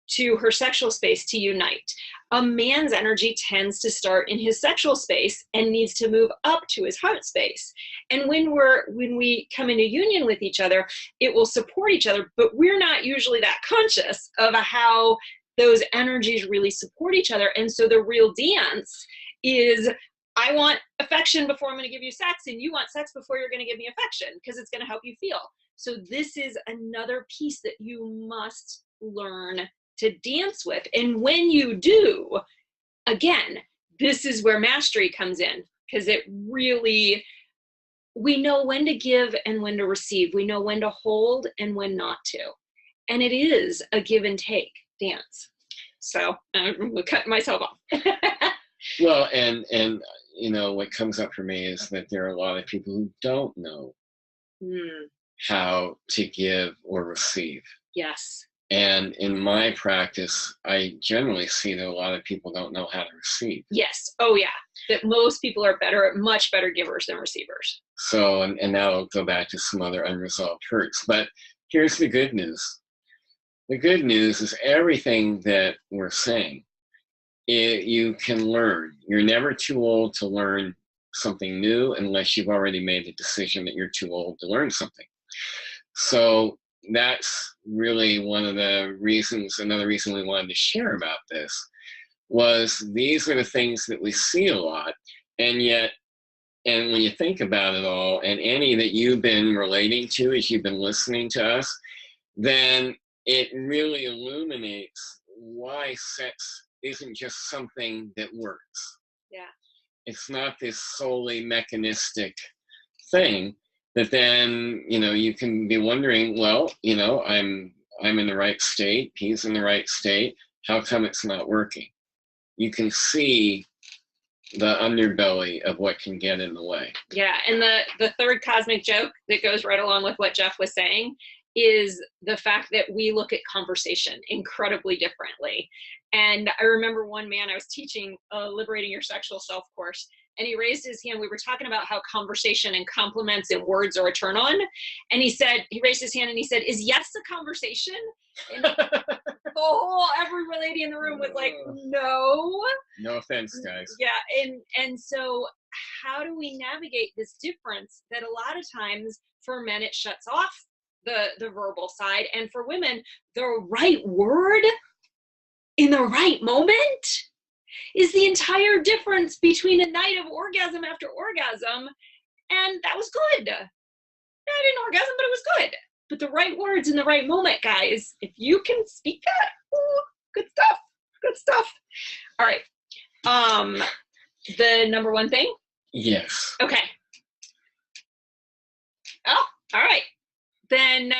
A: to her sexual space to unite. A man's energy tends to start in his sexual space and needs to move up to his heart space. And when we come into union with each other, it will support each other, but we're not usually that conscious of how those energies really support each other. And so the real dance is, I want affection before I'm going to give you sex, and you want sex before you're going to give me affection, because it's going to help you feel. So this is another piece that you must learn to dance with. And when you do, again, this is where mastery comes in, because it really, we know when to give and when to receive. We know when to hold and when not to. And it is a give and take dance. So I'm cutting myself off.
B: Well, and you know, what comes up for me is that there are a lot of people who don't know how to give or receive.
A: Yes.
B: And in my practice, I generally see that a lot of people don't know how to receive.
A: Yes. Oh, yeah. That most people are much better givers than receivers.
B: So, and now I'll go back to some other unresolved hurts. But here's the good news. The good news is everything that we're saying, you can learn. You're never too old to learn something new unless you've already made the decision that you're too old to learn something. So that's really one of the reasons, another reason we wanted to share about this, was these are the things that we see a lot. And yet, and when you think about it all, and any that you've been relating to as you've been listening to us, then it really illuminates why sex isn't just something that works.
A: Yeah.
B: It's not this solely mechanistic thing that then, you know, you can be wondering, well, you know, I'm in the right state, he's in the right state, how come it's not working? You can see the underbelly of what can get in the way.
A: Yeah, and the third cosmic joke that goes right along with what Jeff was saying is the fact that we look at conversation incredibly differently. And I remember one man, I was teaching a Liberating Your Sexual Self course, and he raised his hand. We were talking about how conversation and compliments and words are a turn on. And he raised his hand and he said, "Is yes a conversation?" And every lady in the room was like, "No."
B: No offense, guys.
A: Yeah, and so how do we navigate this difference that a lot of times for men it shuts off the verbal side, and for women the right word in the right moment is the entire difference between a night of orgasm after orgasm. And that was good. I didn't orgasm, but it was good. But the right words in the right moment, guys, if you can speak that, ooh, good stuff. Good stuff. All right. The number one thing?
B: Yes.
A: Okay. Oh, all right. Then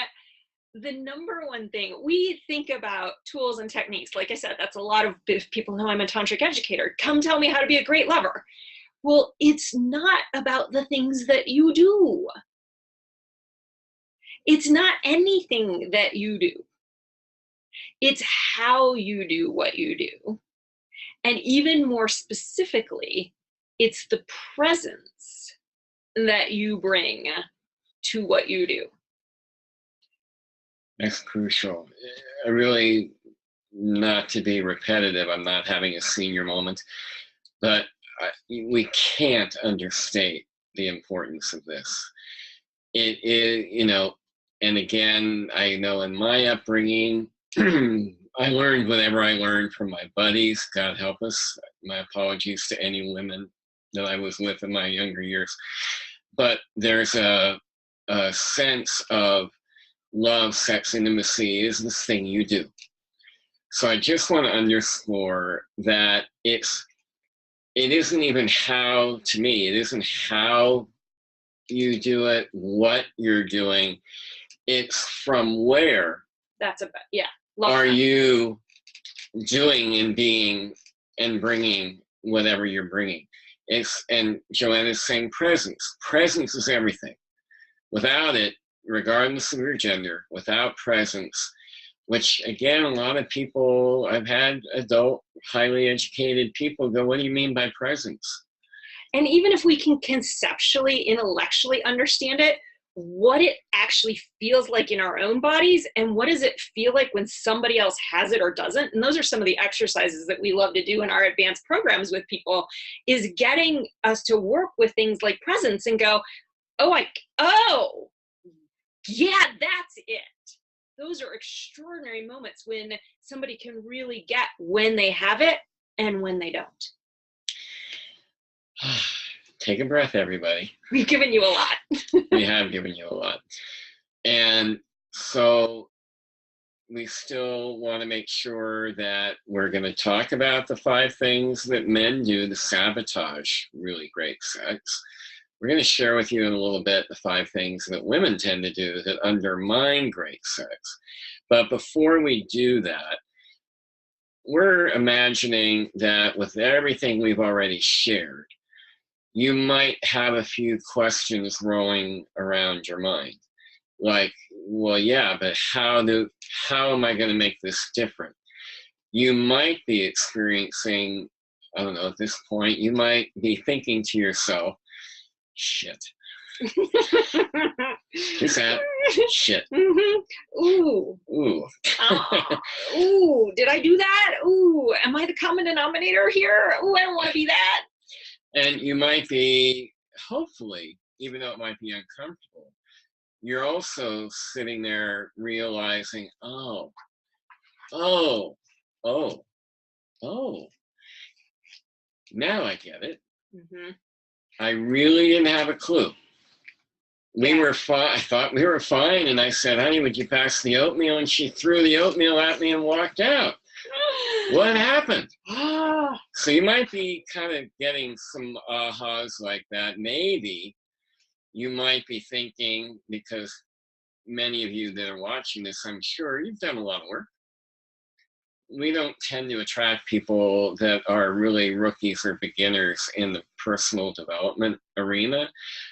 A: the number one thing, we think about tools and techniques. Like I said, that's a lot of, if people know I'm a tantric educator, come tell me how to be a great lover. Well, it's not about the things that you do. It's not anything that you do. It's how you do what you do. And even more specifically, it's the presence that you bring to what you do.
B: That's crucial. I really, not to be repetitive, I'm not having a senior moment, but we can't understate the importance of this. It is, you know, and again, I know in my upbringing, I learned whatever I learned from my buddies, God help us. My apologies to any women that I was with in my younger years. But there's a sense of love, sex, intimacy is this thing you do. So I just want to underscore that it isn't even how, to me, it isn't how you do it, what you're doing. It's from where.
A: That's about, yeah.
B: Are you doing and being and bringing whatever you're bringing? And Joanna's saying presence. Presence is everything. Without it, regardless of your gender, without presence, which again, a lot of people, I've had adult, highly educated people go, what do you mean by presence?
A: And even if we can conceptually, intellectually understand it, what it actually feels like in our own bodies and what does it feel like when somebody else has it or doesn't. And those are some of the exercises that we love to do in our advanced programs with people, is getting us to work with things like presence and go, oh, yeah, that's it. Those are extraordinary moments when somebody can really get when they have it and when they don't.
B: Take a breath, everybody.
A: We've given you a lot.
B: We have given you a lot. And so we still want to make sure that we're going to talk about the 5 things that men do to sabotage really great sex. We're going to share with you in a little bit the 5 things that women tend to do that undermine great sex. But before we do that, we're imagining that with everything we've already shared, you might have a few questions rolling around your mind. Like, well, yeah, but how am I going to make this different? You might be experiencing, I don't know, at this point, you might be thinking to yourself, shit. Who's that? Shit.
A: Mm-hmm. Ooh.
B: Ooh.
A: Ooh, did I do that? Ooh, am I the common denominator here? Ooh, I don't want to be that.
B: And you might be, hopefully, even though it might be uncomfortable, you're also sitting there realizing, oh, now I get it. Mm-hmm. I really didn't have a clue. We were fine. I thought we were fine. And I said, honey, would you pass the oatmeal? And she threw the oatmeal at me and walked out. What happened? So you might be kind of getting some ahas like that. Maybe you might be thinking, because many of you that are watching this, I'm sure you've done a lot of work. We don't tend to attract people that are really rookies or beginners in the personal development arena.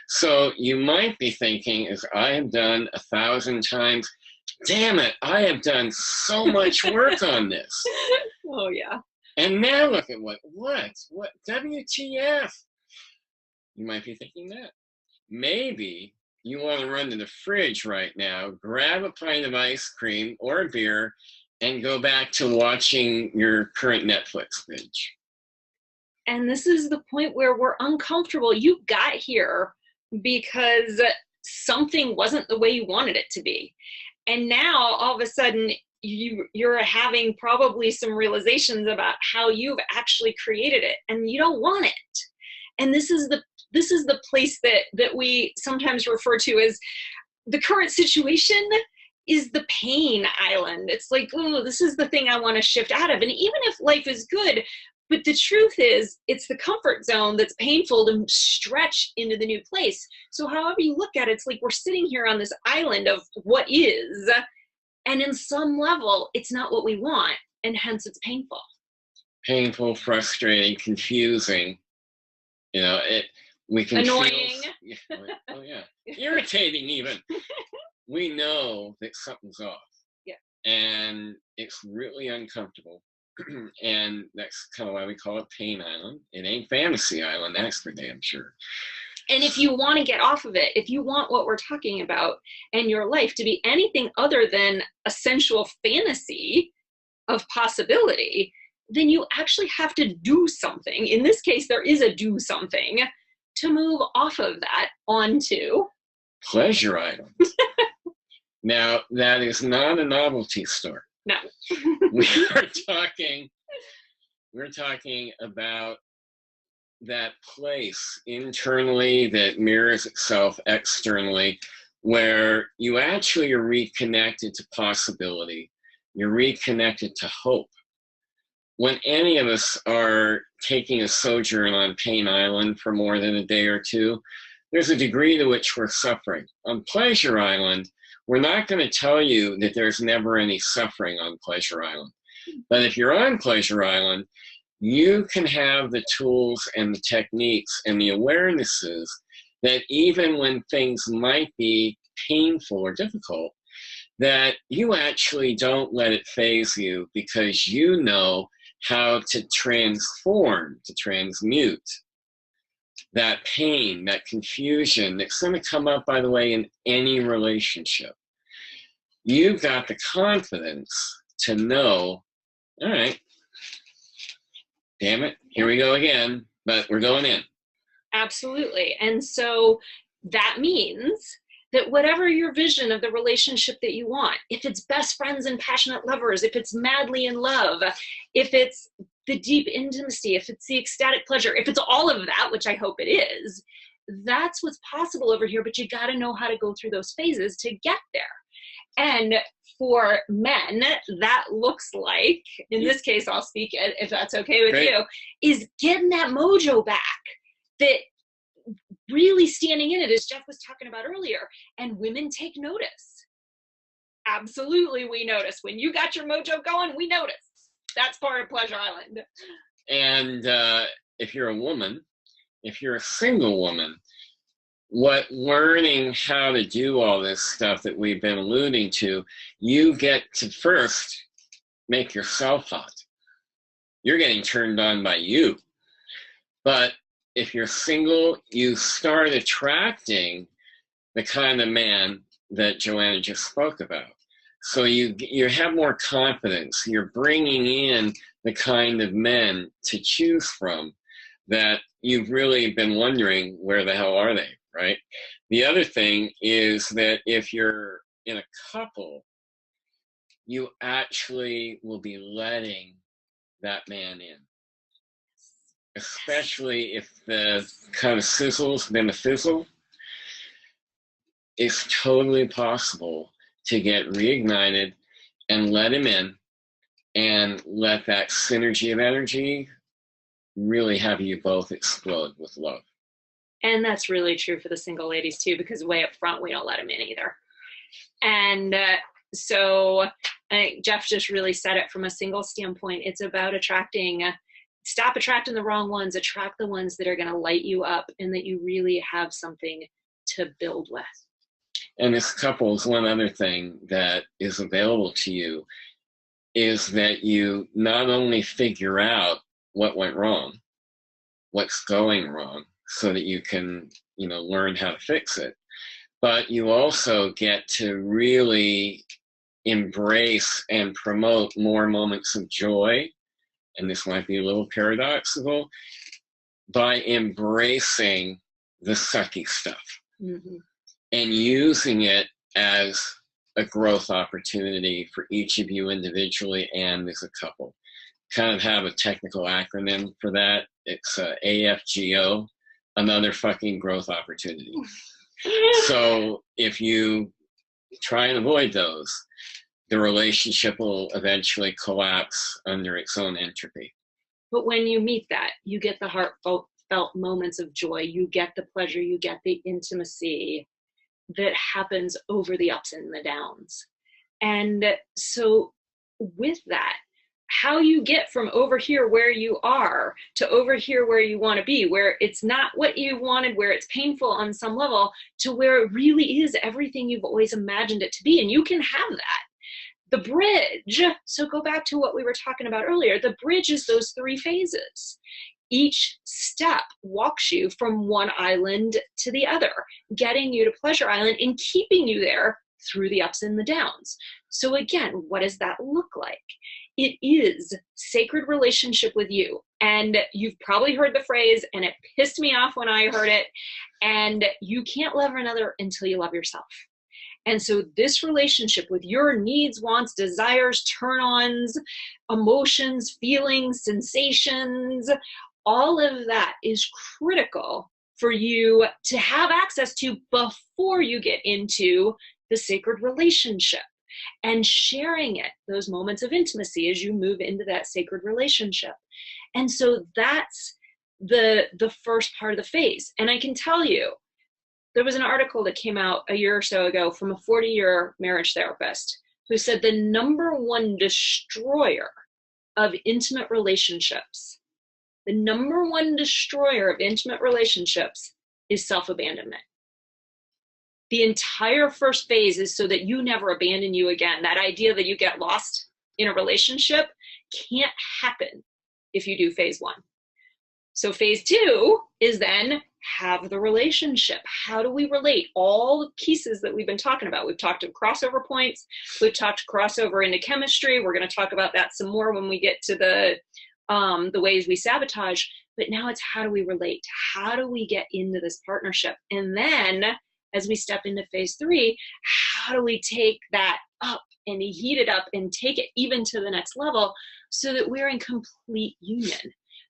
B: So you might be thinking, as I have done 1,000 times, damn it, I have done so much work on this.
A: Oh, yeah.
B: And now look at what, WTF? You might be thinking that. Maybe you want to run to the fridge right now, grab a pint of ice cream or a beer, and go back to watching your current Netflix binge.
A: And this is the point where we're uncomfortable. You got here because something wasn't the way you wanted it to be. And now all of a sudden you're having probably some realizations about how you've actually created it and you don't want it. And this is the place that we sometimes refer to as the current situation is the pain island. It's like, oh, this is the thing I want to shift out of. And even if life is good, but the truth is it's the comfort zone that's painful to stretch into the new place. So however you look at it, it's like we're sitting here on this island of what is, and in some level, it's not what we want, and hence it's painful.
B: Painful, frustrating, confusing. You know, we can
A: annoying.
B: Oh yeah, irritating even. We know that something's off.
A: Yeah.
B: And it's really uncomfortable. And that's kind of why we call it Pain Island. It ain't Fantasy Island, that's for damn sure.
A: And if you want to get off of it, if you want what we're talking about and your life to be anything other than a sensual fantasy of possibility, then you actually have to do something. In this case, there is a do something to move off of that onto
B: Pleasure Island. Now, that is not a novelty store.
A: No.
B: We're talking about that place internally that mirrors itself externally, where you actually are reconnected to possibility. You're reconnected to hope. When any of us are taking a sojourn on Pain Island for more than a day or two, there's a degree to which we're suffering. On Pleasure Island, we're not going to tell you that there's never any suffering on Pleasure Island. But if you're on Pleasure Island, you can have the tools and the techniques and the awarenesses that even when things might be painful or difficult, that you actually don't let it phase you because you know how to transform, to transmute that pain, that confusion that's going to come up, by the way, in any relationship. You've got the confidence to know, all right, damn it, here we go again, but we're going in.
A: Absolutely. And so that means that whatever your vision of the relationship that you want, if it's best friends and passionate lovers, if it's madly in love, if it's the deep intimacy, if it's the ecstatic pleasure, if it's all of that, which I hope it is, that's what's possible over here. But you got to know how to go through those phases to get there. And for men, that looks like, in this case, I'll speak it if that's okay with you, is getting that mojo back. That really standing in it, as Jeff was talking about earlier, and women take notice. Absolutely, we notice. When you got your mojo going, we notice. That's part of Pleasure Island.
B: And if you're a woman, if you're a single woman, what learning how to do all this stuff that we've been alluding to, you get to first make yourself hot. You're getting turned on by you. But if you're single, you start attracting the kind of man that Joanna just spoke about. So you have more confidence. You're bringing in the kind of men to choose from that you've really been wondering, where the hell are they, right? The other thing is that if you're in a couple, you actually will be letting that man in. Especially if the kind of sizzle's been a fizzle, it's totally possible to get reignited and let him in and let that synergy of energy really have you both explode with love.
A: And that's really true for the single ladies too, because way up front, we don't let them in either. And so I think Jeff just really said it from a single standpoint. It's about stop attracting the wrong ones, attract the ones that are going to light you up and that you really have something to build with.
B: And as couples, one other thing that is available to you is that you not only figure out what went wrong, what's going wrong, so that you can, learn how to fix it, but you also get to really embrace and promote more moments of joy. And this might be a little paradoxical, by embracing the sucky stuff and using it as a growth opportunity for each of you individually and as a couple. Kind of have a technical acronym for that. It's AFGO, another fucking growth opportunity. So if you try and avoid those, the relationship will eventually collapse under its own entropy.
A: But when you meet that, you get the heartfelt moments of joy, you get the pleasure, you get the intimacy that happens over the ups and the downs. And so with that, how you get from over here where you are to over here where you want to be, where it's not what you wanted, where it's painful on some level, to where it really is everything you've always imagined it to be. And you can have that. The bridge, so go back to what we were talking about earlier, the bridge is those 3 phases. Each step walks you from one island to the other, getting you to Pleasure Island and keeping you there through the ups and the downs. So again, what does that look like? It is sacred relationship with you. And you've probably heard the phrase, and it pissed me off when I heard it, and you can't love another until you love yourself. And so this relationship with your needs, wants, desires, turn-ons, emotions, feelings, sensations, all of that is critical for you to have access to before you get into the sacred relationship and sharing it, those moments of intimacy as you move into that sacred relationship. And so that's the first part of the phase. And I can tell you, there was an article that came out a year or so ago from a 40-year marriage therapist who said the number one destroyer of intimate relationships, the number one destroyer of intimate relationships is self-abandonment. The entire first phase is so that you never abandon you again. That idea that you get lost in a relationship can't happen if you do phase one. So phase two is then have the relationship. How do we relate? All the pieces that we've been talking about. We've talked of crossover points. We've talked crossover into chemistry. We're going to talk about that some more when we get to the ways we sabotage. But now it's how do we relate? How do we get into this partnership? And then as we step into phase three, how do we take that up and heat it up and take it even to the next level so that we're in complete union?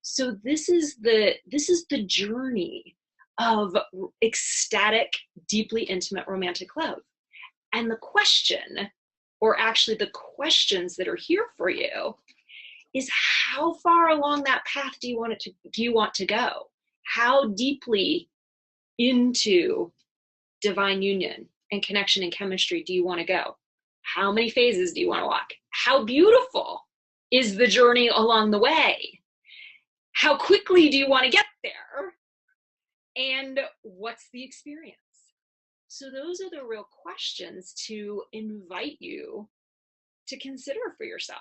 A: So this is the journey of ecstatic, deeply intimate romantic love. And the question, or actually the questions that are here for you, is how far along that path do you want to go? How deeply into divine union and connection and chemistry do you want to go? How many phases do you want to walk? How beautiful is the journey along the way? How quickly do you want to get there? And what's the experience? So those are the real questions to invite you to consider for yourself.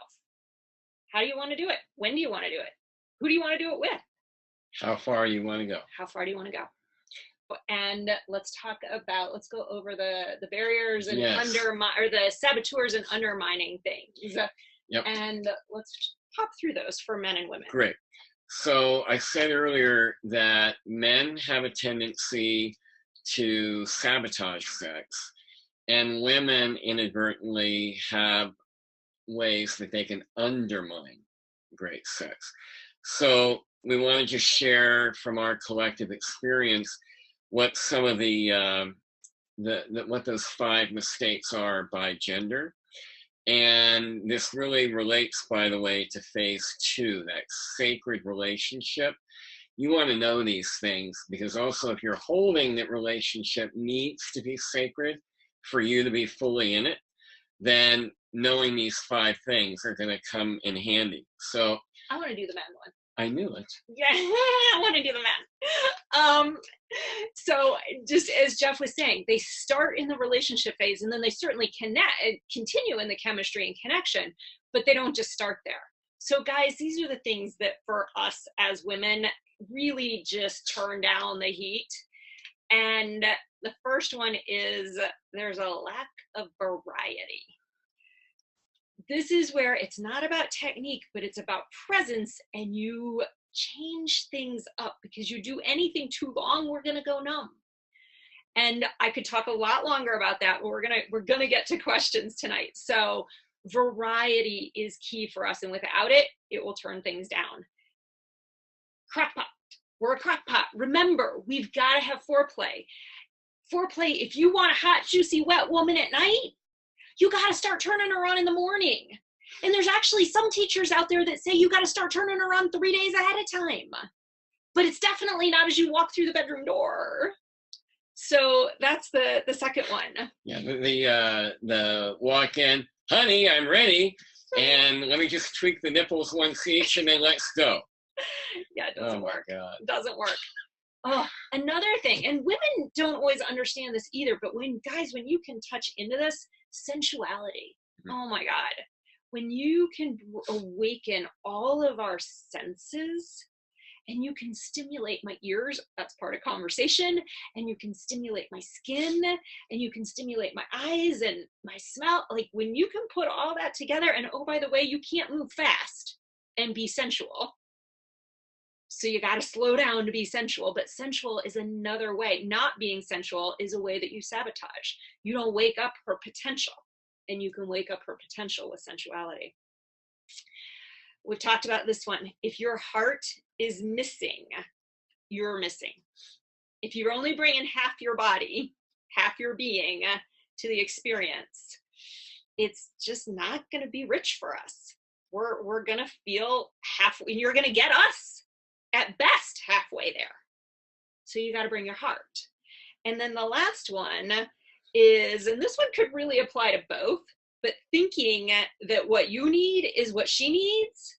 A: How do you want to do it? When do you want to do it? Who do you want to do it with?
B: How far you want to go?
A: How far do you want to go? And let's go over the barriers and
B: yes.
A: or the saboteurs and undermining things.
B: Yep.
A: And let's pop through those for men and women.
B: Great. So I said earlier that men have a tendency to sabotage sex, and women inadvertently have ways that they can undermine great sex. So we want to just share from our collective experience what some of what those 5 mistakes are by gender. And this really relates, by the way, to phase 2, that sacred relationship. You want to know these things because also if you're holding that relationship needs to be sacred for you to be fully in it, then knowing these 5 things are going to come in handy. So
A: I want to do the men one.
B: I knew it.
A: Yeah, I want to do the men. So just as Jeff was saying, they start in the relationship phase and then they certainly continue in the chemistry and connection, but they don't just start there. So guys, these are the things that for us as women really just turn down the heat. And the first one is there's a lack of variety. This is where it's not about technique, but it's about presence, and you change things up because you do anything too long, we're gonna go numb. And I could talk a lot longer about that, but we're gonna get to questions tonight. So variety is key for us, and without it, it will turn things down. Crockpot. We're a crockpot. Remember, we've got to have foreplay. Foreplay, if you want a hot, juicy, wet woman at night, you got to start turning her on in the morning. And there's actually some teachers out there that say you got to start turning her on 3 days ahead of time. But it's definitely not as you walk through the bedroom door. So that's the second one.
B: Yeah, the walk in, honey, I'm ready. And let me just tweak the nipples once each and then let's go.
A: Yeah, it doesn't work.
B: God.
A: It doesn't work. Oh, another thing, and women don't always understand this either, but when you can touch into this, sensuality. Oh my God. When you can awaken all of our senses and you can stimulate my ears, that's part of conversation, and you can stimulate my skin and you can stimulate my eyes and my smell. Like when you can put all that together, and oh, by the way, you can't move fast and be sensual. So you got to slow down to be sensual, but sensual is another way. Not being sensual is a way that you sabotage. You don't wake up her potential, and you can wake up her potential with sensuality. We've talked about this one. If your heart is missing, you're missing. If you're only bringing half your body, half your being to the experience, it's just not going to be rich for us. We're going to feel halfway, and you're going to get us at best halfway there. So you got to bring your heart. And then the last one is, and this one could really apply to both, but thinking that what you need is what she needs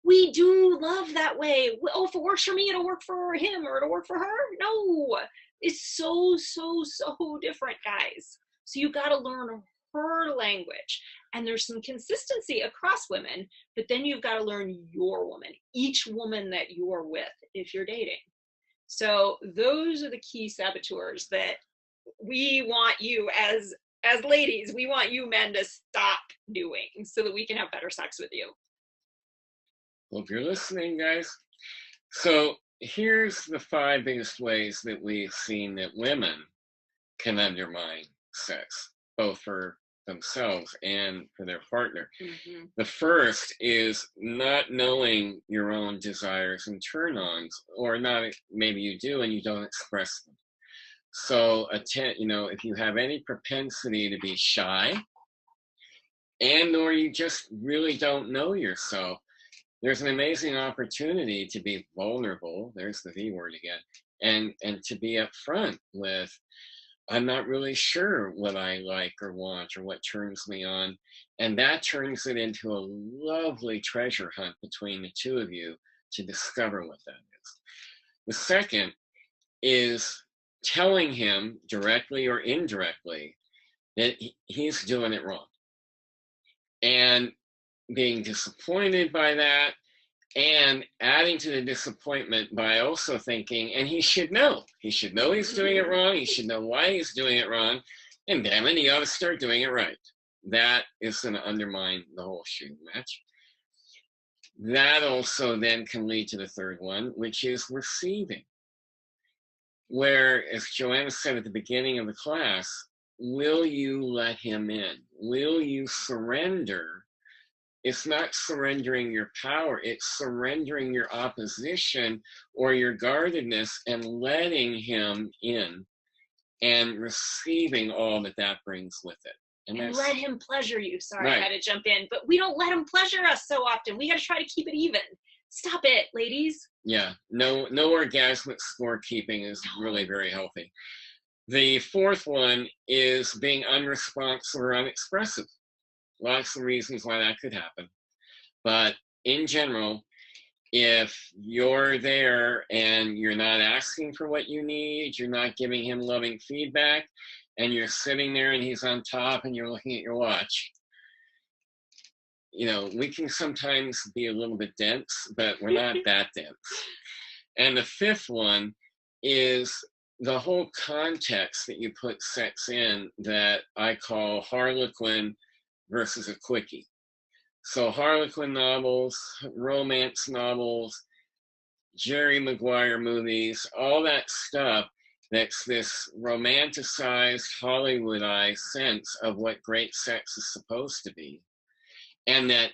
A: We do love that way. Oh, if it works for me, it'll work for him or it'll work for her. No, it's so, so, so different, guys. So you got to learn her language. And there's some consistency across women, but then you've got to learn your woman, each woman that you're with if you're dating. So those are the key saboteurs that we want you as ladies, we want you men to stop doing so that we can have better sex with you.
B: Well, if you're listening, guys, so here's the 5 biggest ways that we've seen that women can undermine sex, both for themselves and for their partner. Mm-hmm. The first is not knowing your own desires and turn-ons, or not, maybe you do and you don't express them. So if you have any propensity to be shy, and or you just really don't know yourself, there's an amazing opportunity to be vulnerable, there's the V word again, and to be upfront with, I'm not really sure what I like or want or what turns me on. And that turns it into a lovely treasure hunt between the two of you to discover what that is. The second is telling him directly or indirectly that he's doing it wrong, and being disappointed by that, and adding to the disappointment by also thinking, and he should know he's doing it wrong, he should know why he's doing it wrong, and damn it, he ought to start doing it right. That is going to undermine the whole shooting match. That also then can lead to the third one, which is receiving, where, as Joanna said at the beginning of the class, will you let him in? Will you surrender? It's not surrendering your power, it's surrendering your opposition or your guardedness and letting him in and receiving all that that brings with it.
A: And let him pleasure you. Sorry, right. I had to jump in, but we don't let him pleasure us so often. We got to try to keep it even. Stop it, ladies.
B: Yeah, no orgasmic scorekeeping is really very healthy. The fourth one is being unresponsive or unexpressive. Lots of reasons why that could happen. But in general, if you're there and you're not asking for what you need, you're not giving him loving feedback, and you're sitting there and he's on top and you're looking at your watch, we can sometimes be a little bit dense, but we're not that dense. And the fifth one is the whole context that you put sex in that I call Harlequin versus a quickie. So Harlequin novels, romance novels, Jerry Maguire movies, all that stuff that's this romanticized, Hollywoodized sense of what great sex is supposed to be. And that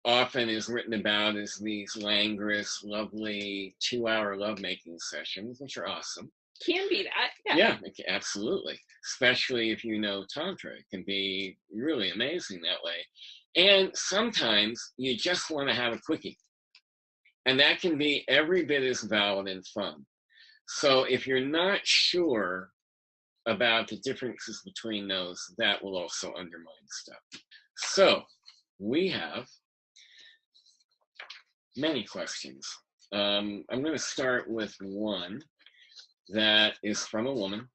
B: often is written about as these languorous, lovely 2-hour lovemaking sessions, which are awesome.
A: Can be that.
B: Yeah, absolutely. Especially if you know Tantra. It can be really amazing that way. And sometimes you just want to have a quickie. And that can be every bit as valid and fun. So if you're not sure about the differences between those, that will also undermine stuff. So we have many questions. I'm going to start with one that is from a woman.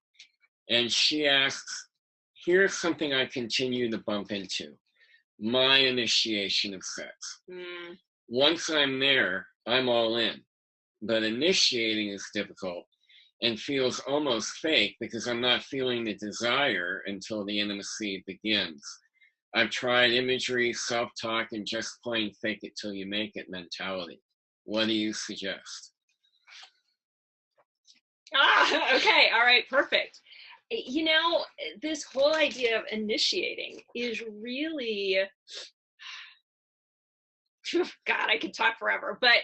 B: And she asks, here's something I continue to bump into. My initiation of sex. Once I'm there, I'm all in. But initiating is difficult and feels almost fake because I'm not feeling the desire until the intimacy begins. I've tried imagery, self-talk, and just plain fake it till you make it mentality. What do you suggest?
A: Okay. All right. Perfect. This whole idea of initiating is really, God, I could talk forever. But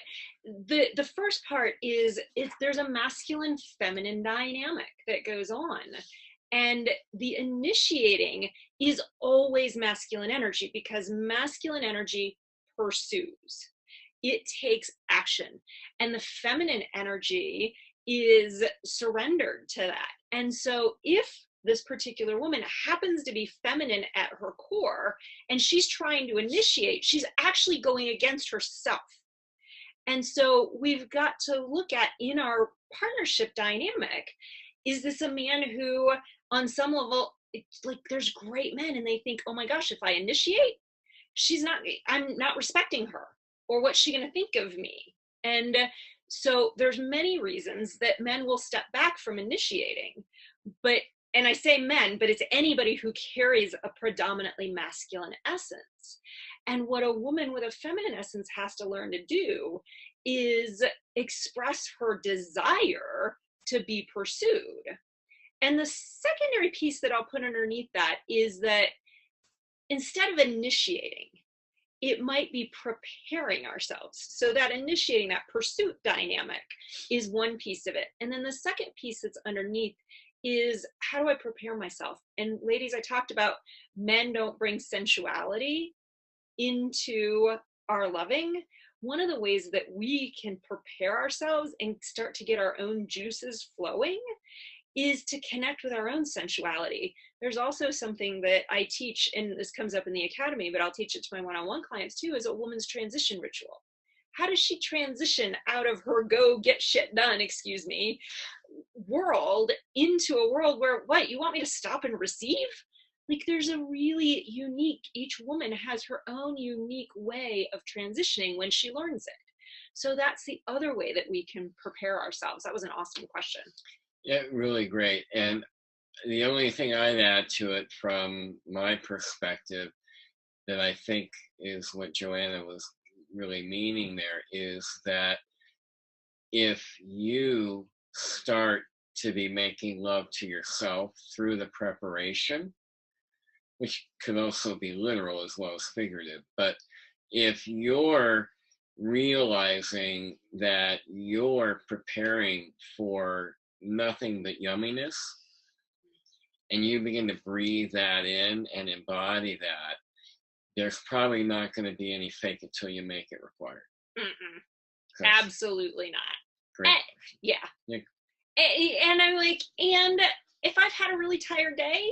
A: the first part is there's a masculine feminine dynamic that goes on. And the initiating is always masculine energy because masculine energy pursues. It takes action. And the feminine energy is surrendered to that. And so if this particular woman happens to be feminine at her core and she's trying to initiate, she's actually going against herself. And so we've got to look at in our partnership dynamic, is this a man who, on some level, it's like there's great men and they think, oh my gosh, if I initiate, I'm not respecting her, or what's she going to think of me? And so there's many reasons that men will step back from initiating. But, and I say men, but it's anybody who carries a predominantly masculine essence. And what a woman with a feminine essence has to learn to do is express her desire to be pursued. And the secondary piece that I'll put underneath that is that instead of initiating, it might be preparing ourselves. So that initiating, that pursuit dynamic is one piece of it. And then the second piece that's underneath is, how do I prepare myself? And ladies, I talked about men don't bring sensuality into our loving. One of the ways that we can prepare ourselves and start to get our own juices flowing is to connect with our own sensuality. There's also something that I teach, and this comes up in the academy, but I'll teach it to my one-on-one clients too, is a woman's transition ritual. How does she transition out of her go get shit done, excuse me, world into a world where, what, you want me to stop and receive? Like, there's a really unique, each woman has her own unique way of transitioning when she learns it. So that's the other way that we can prepare ourselves. That was an awesome question.
B: Yeah, really great. And the only thing I'd add to it from my perspective that I think is what Joanna was really meaning there is that if you start to be making love to yourself through the preparation, which could also be literal as well as figurative, but if you're realizing that you're preparing for nothing but yumminess, and you begin to breathe that in and embody that, there's probably not going to be any fake it till you make it required.
A: Absolutely not.
B: Great.
A: Yeah. And I'm like, and if I've had a really tired day,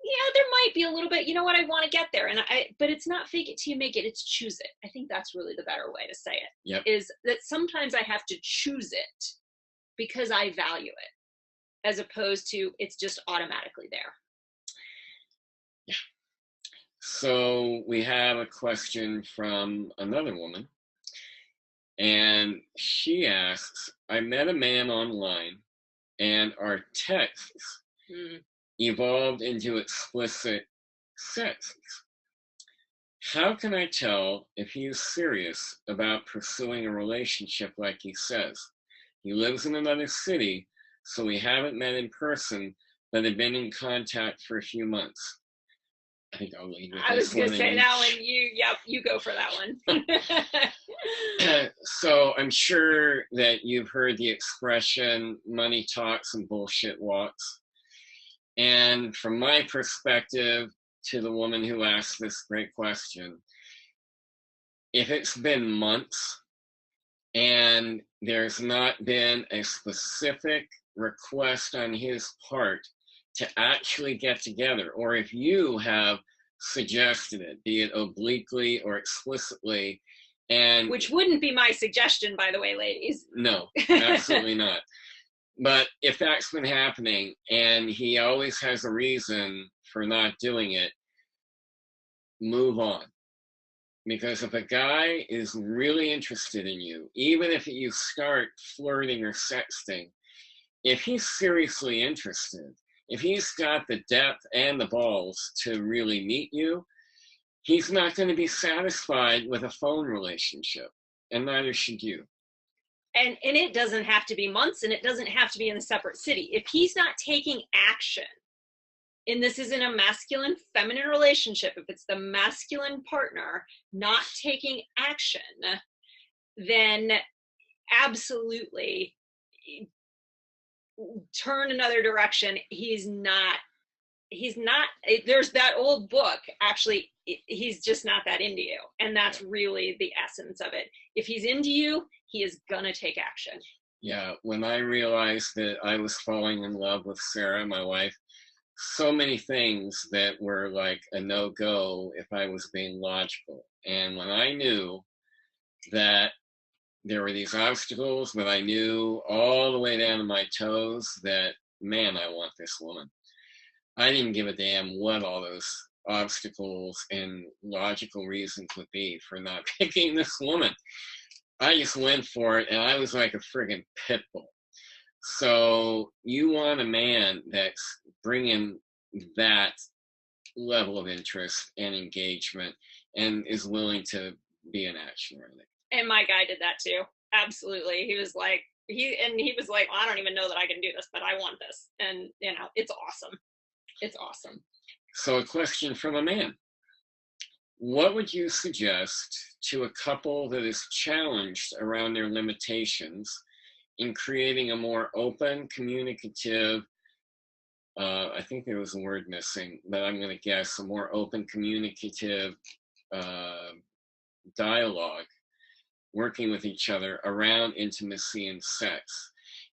A: yeah, there might be a little bit, you know what, I want to get there. But it's not fake it till you make it, it's choose it. I think that's really the better way to say it.
B: Yep.
A: Is that sometimes I have to choose it because I value it, as opposed to it's just automatically there.
B: Yeah. So we have a question from another woman, and she asks, I met a man online and our texts evolved into explicit sex. How can I tell if he is serious about pursuing a relationship like he says? He lives in another city, so we haven't met in person, but have been in contact for a few months. I think I'll leave it.
A: I was going to say that one. You go for that one.
B: So I'm sure that you've heard the expression, money talks and bullshit walks. And from my perspective, to the woman who asked this great question, if it's been months and there's not been a specific request on his part to actually get together, or if you have suggested it, be it obliquely or explicitly, and
A: which wouldn't be my suggestion, by the way, ladies.
B: No, absolutely not. But if that's been happening and he always has a reason for not doing it, move on. Because if a guy is really interested in you, even if you start flirting or sexting, if he's seriously interested, if he's got the depth and the balls to really meet you, he's not going to be satisfied with a phone relationship, and neither should you.
A: And it doesn't have to be months, and it doesn't have to be in a separate city. If he's not taking action, and this isn't a masculine feminine relationship, if it's the masculine partner not taking action, then absolutely turn another direction. He's not, there's that old book, actually, he's just not that into you. And that's really the essence of it. If he's into you, he is gonna take action.
B: Yeah, when I realized that I was falling in love with Sarah, my wife, so many things that were like a no-go if I was being logical. And when I knew that there were these obstacles, but I knew all the way down to my toes that, man, I want this woman. I didn't give a damn what all those obstacles and logical reasons would be for not picking this woman. I just went for it, and I was like a friggin' pit bull. So you want a man that's bringing that level of interest and engagement and is willing to be in action with it.
A: And my guy did that too. Absolutely. He was like, well, I don't even know that I can do this, but I want this. And it's awesome. It's awesome.
B: So a question from a man. What would you suggest to a couple that is challenged around their limitations in creating a more open, communicative, I think there was a word missing, but I'm going to guess a more open, communicative dialogue, working with each other around intimacy and sex?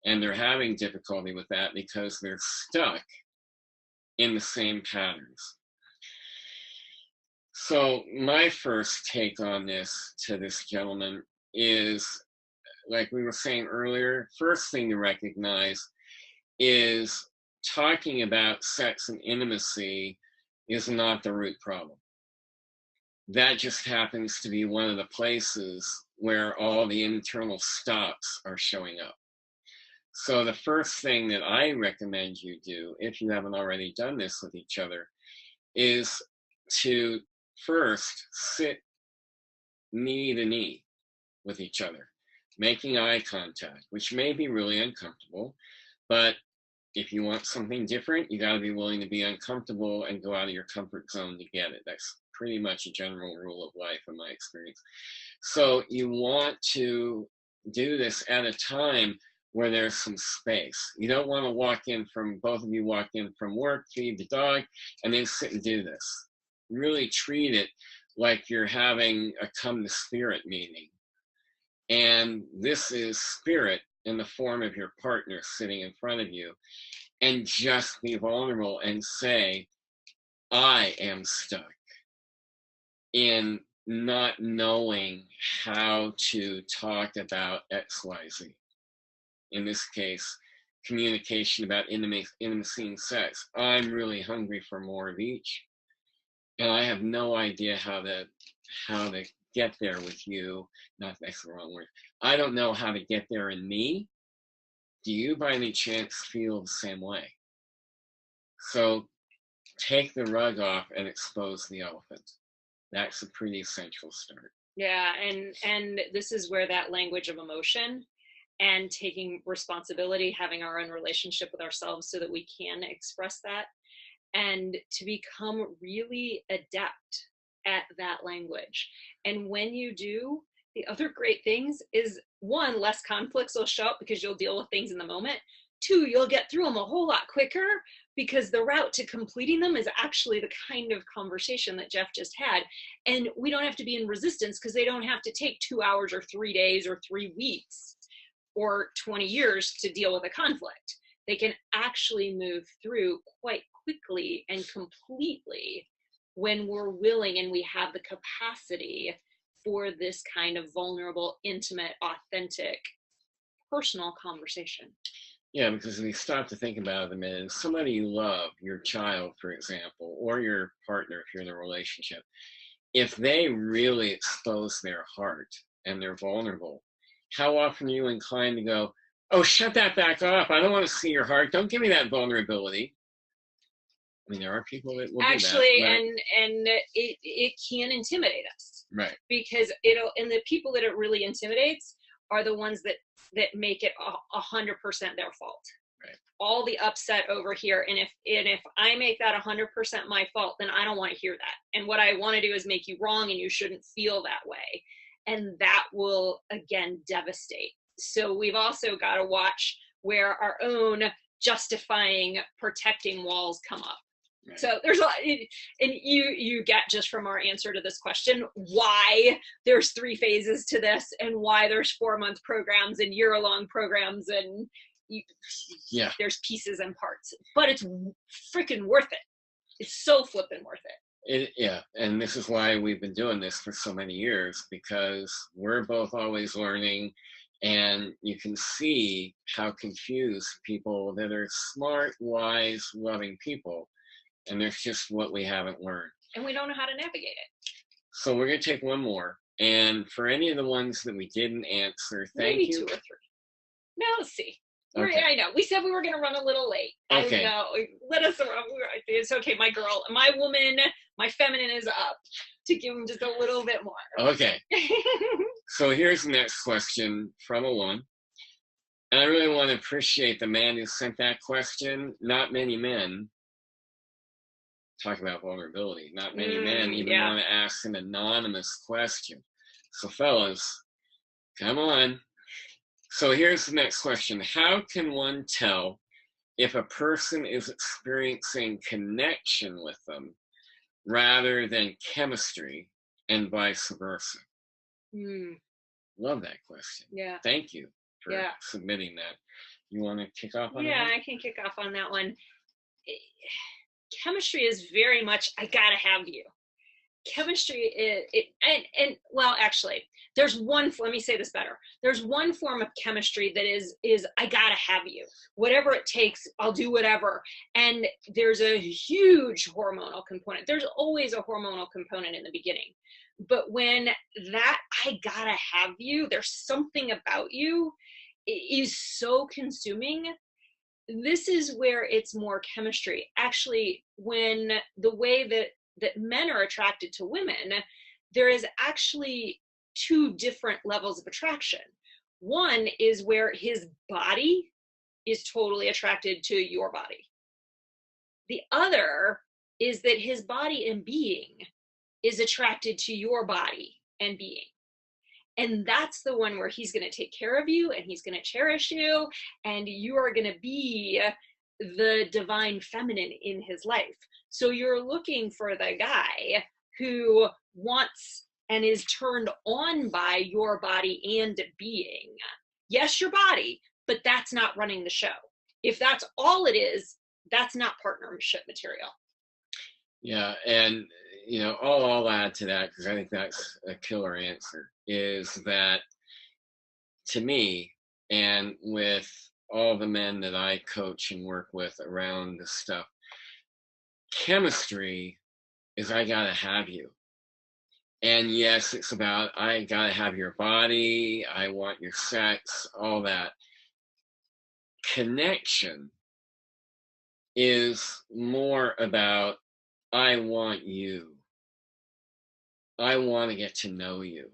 B: And they're having difficulty with that because they're stuck in the same patterns. So my first take on this to this gentleman is, like we were saying earlier, first thing to recognize is talking about sex and intimacy is not the root problem. That just happens to be one of the places where all the internal stops are showing up. So the first thing that I recommend you do, if you haven't already done this with each other, is to first sit knee to knee with each other, making eye contact, which may be really uncomfortable, but if you want something different, you got to be willing to be uncomfortable and go out of your comfort zone to get it. That's pretty much a general rule of life in my experience. So you want to do this at a time where there's some space. You don't want to both of you walk in from work, feed the dog, and then sit and do this. Really treat it like you're having a come to spirit meeting. And this is spirit in the form of your partner sitting in front of you. And just be vulnerable and say, I am stuck in not knowing how to talk about XYZ. In this case, communication about intimacy and sex. I'm really hungry for more of each. And I have no idea how to get there with you. Not that's the wrong word. I don't know how to get there in me. Do you by any chance feel the same way? So take the rug off and expose the elephant. That's a pretty essential start.
A: Yeah, and this is where that language of emotion and taking responsibility, having our own relationship with ourselves so that we can express that, and to become really adept at that language. And when you do, the other great things is, one, less conflicts will show up because you'll deal with things in the moment. Two, you'll get through them a whole lot quicker because the route to completing them is actually the kind of conversation that Jeff just had. And we don't have to be in resistance because they don't have to take 2 hours or 3 days or 3 weeks or 20 years to deal with a conflict. They can actually move through quite quickly and completely when we're willing and we have the capacity for this kind of vulnerable, intimate, authentic, personal conversation.
B: Yeah, because if you stop to think about it a minute, somebody you love, your child, for example, or your partner if you're in a relationship, if they really expose their heart and they're vulnerable, how often are you inclined to go, oh, shut that back off. I don't want to see your heart. Don't give me that vulnerability. I mean, there are people that will
A: actually
B: do that,
A: and it can intimidate us,
B: right?
A: Because and the people that it really intimidates are the ones that make it 100% their fault.
B: Right.
A: All the upset over here, and if I make that 100% my fault, then I don't want to hear that. And what I want to do is make you wrong, and you shouldn't feel that way. And that will again devastate. So we've also got to watch where our own justifying, protecting walls come up. Right. So there's a lot, and you get just from our answer to this question why there's 3 phases to this, and why there's 4-month programs and year-long programs, and there's pieces and parts, but it's freaking worth it. It's so flipping worth it.
B: Yeah, and this is why we've been doing this for so many years, because we're both always learning, and you can see how confused people that are smart, wise, loving people, and there's just what we haven't learned.
A: And we don't know how to navigate it.
B: So we're going to take one more. And for any of the ones that we didn't answer, thank
A: Maybe
B: you.
A: 2 or 3. No, let's see.
B: Okay.
A: I know. We said we were going to run a little late.
B: Okay.
A: I know. Let us run. It's okay. My girl, my woman, my feminine is up to give them just a little bit more.
B: Okay. So here's the next question from a woman. And I really want to appreciate the man who sent that question. Not many men, talk about vulnerability, not many men even want to ask an anonymous question. So fellas, come on. So here's the next question. How can one tell if a person is experiencing connection with them rather than chemistry, and vice versa? Love that question.
A: Yeah.
B: Thank you for submitting that. You want to kick off on that?
A: Yeah, I can kick off on that one. Chemistry is very much, I gotta have you. Chemistry is, well, actually, there's one, let me say this better. There's one form of chemistry that is I gotta have you. Whatever it takes, I'll do whatever. And there's a huge hormonal component. There's always a hormonal component in the beginning. But when that I gotta have you, there's something about you, is so consuming. This is where it's more chemistry. Actually, when the way that men are attracted to women, there is actually 2 different levels of attraction. One is where his body is totally attracted to your body. The other is that his body and being is attracted to your body and being. And that's the one where he's going to take care of you and he's going to cherish you, and you are going to be the divine feminine in his life. So you're looking for the guy who wants and is turned on by your body and being. Yes, your body, but that's not running the show. If that's all it is, that's not partnership material.
B: Yeah, and I'll add to that, because I think that's a killer answer, is that to me, and with all the men that I coach and work with around this stuff, chemistry is I gotta have you. And yes, it's about I gotta have your body, I want your sex, all that. Connection is more about I want you. I want to get to know you.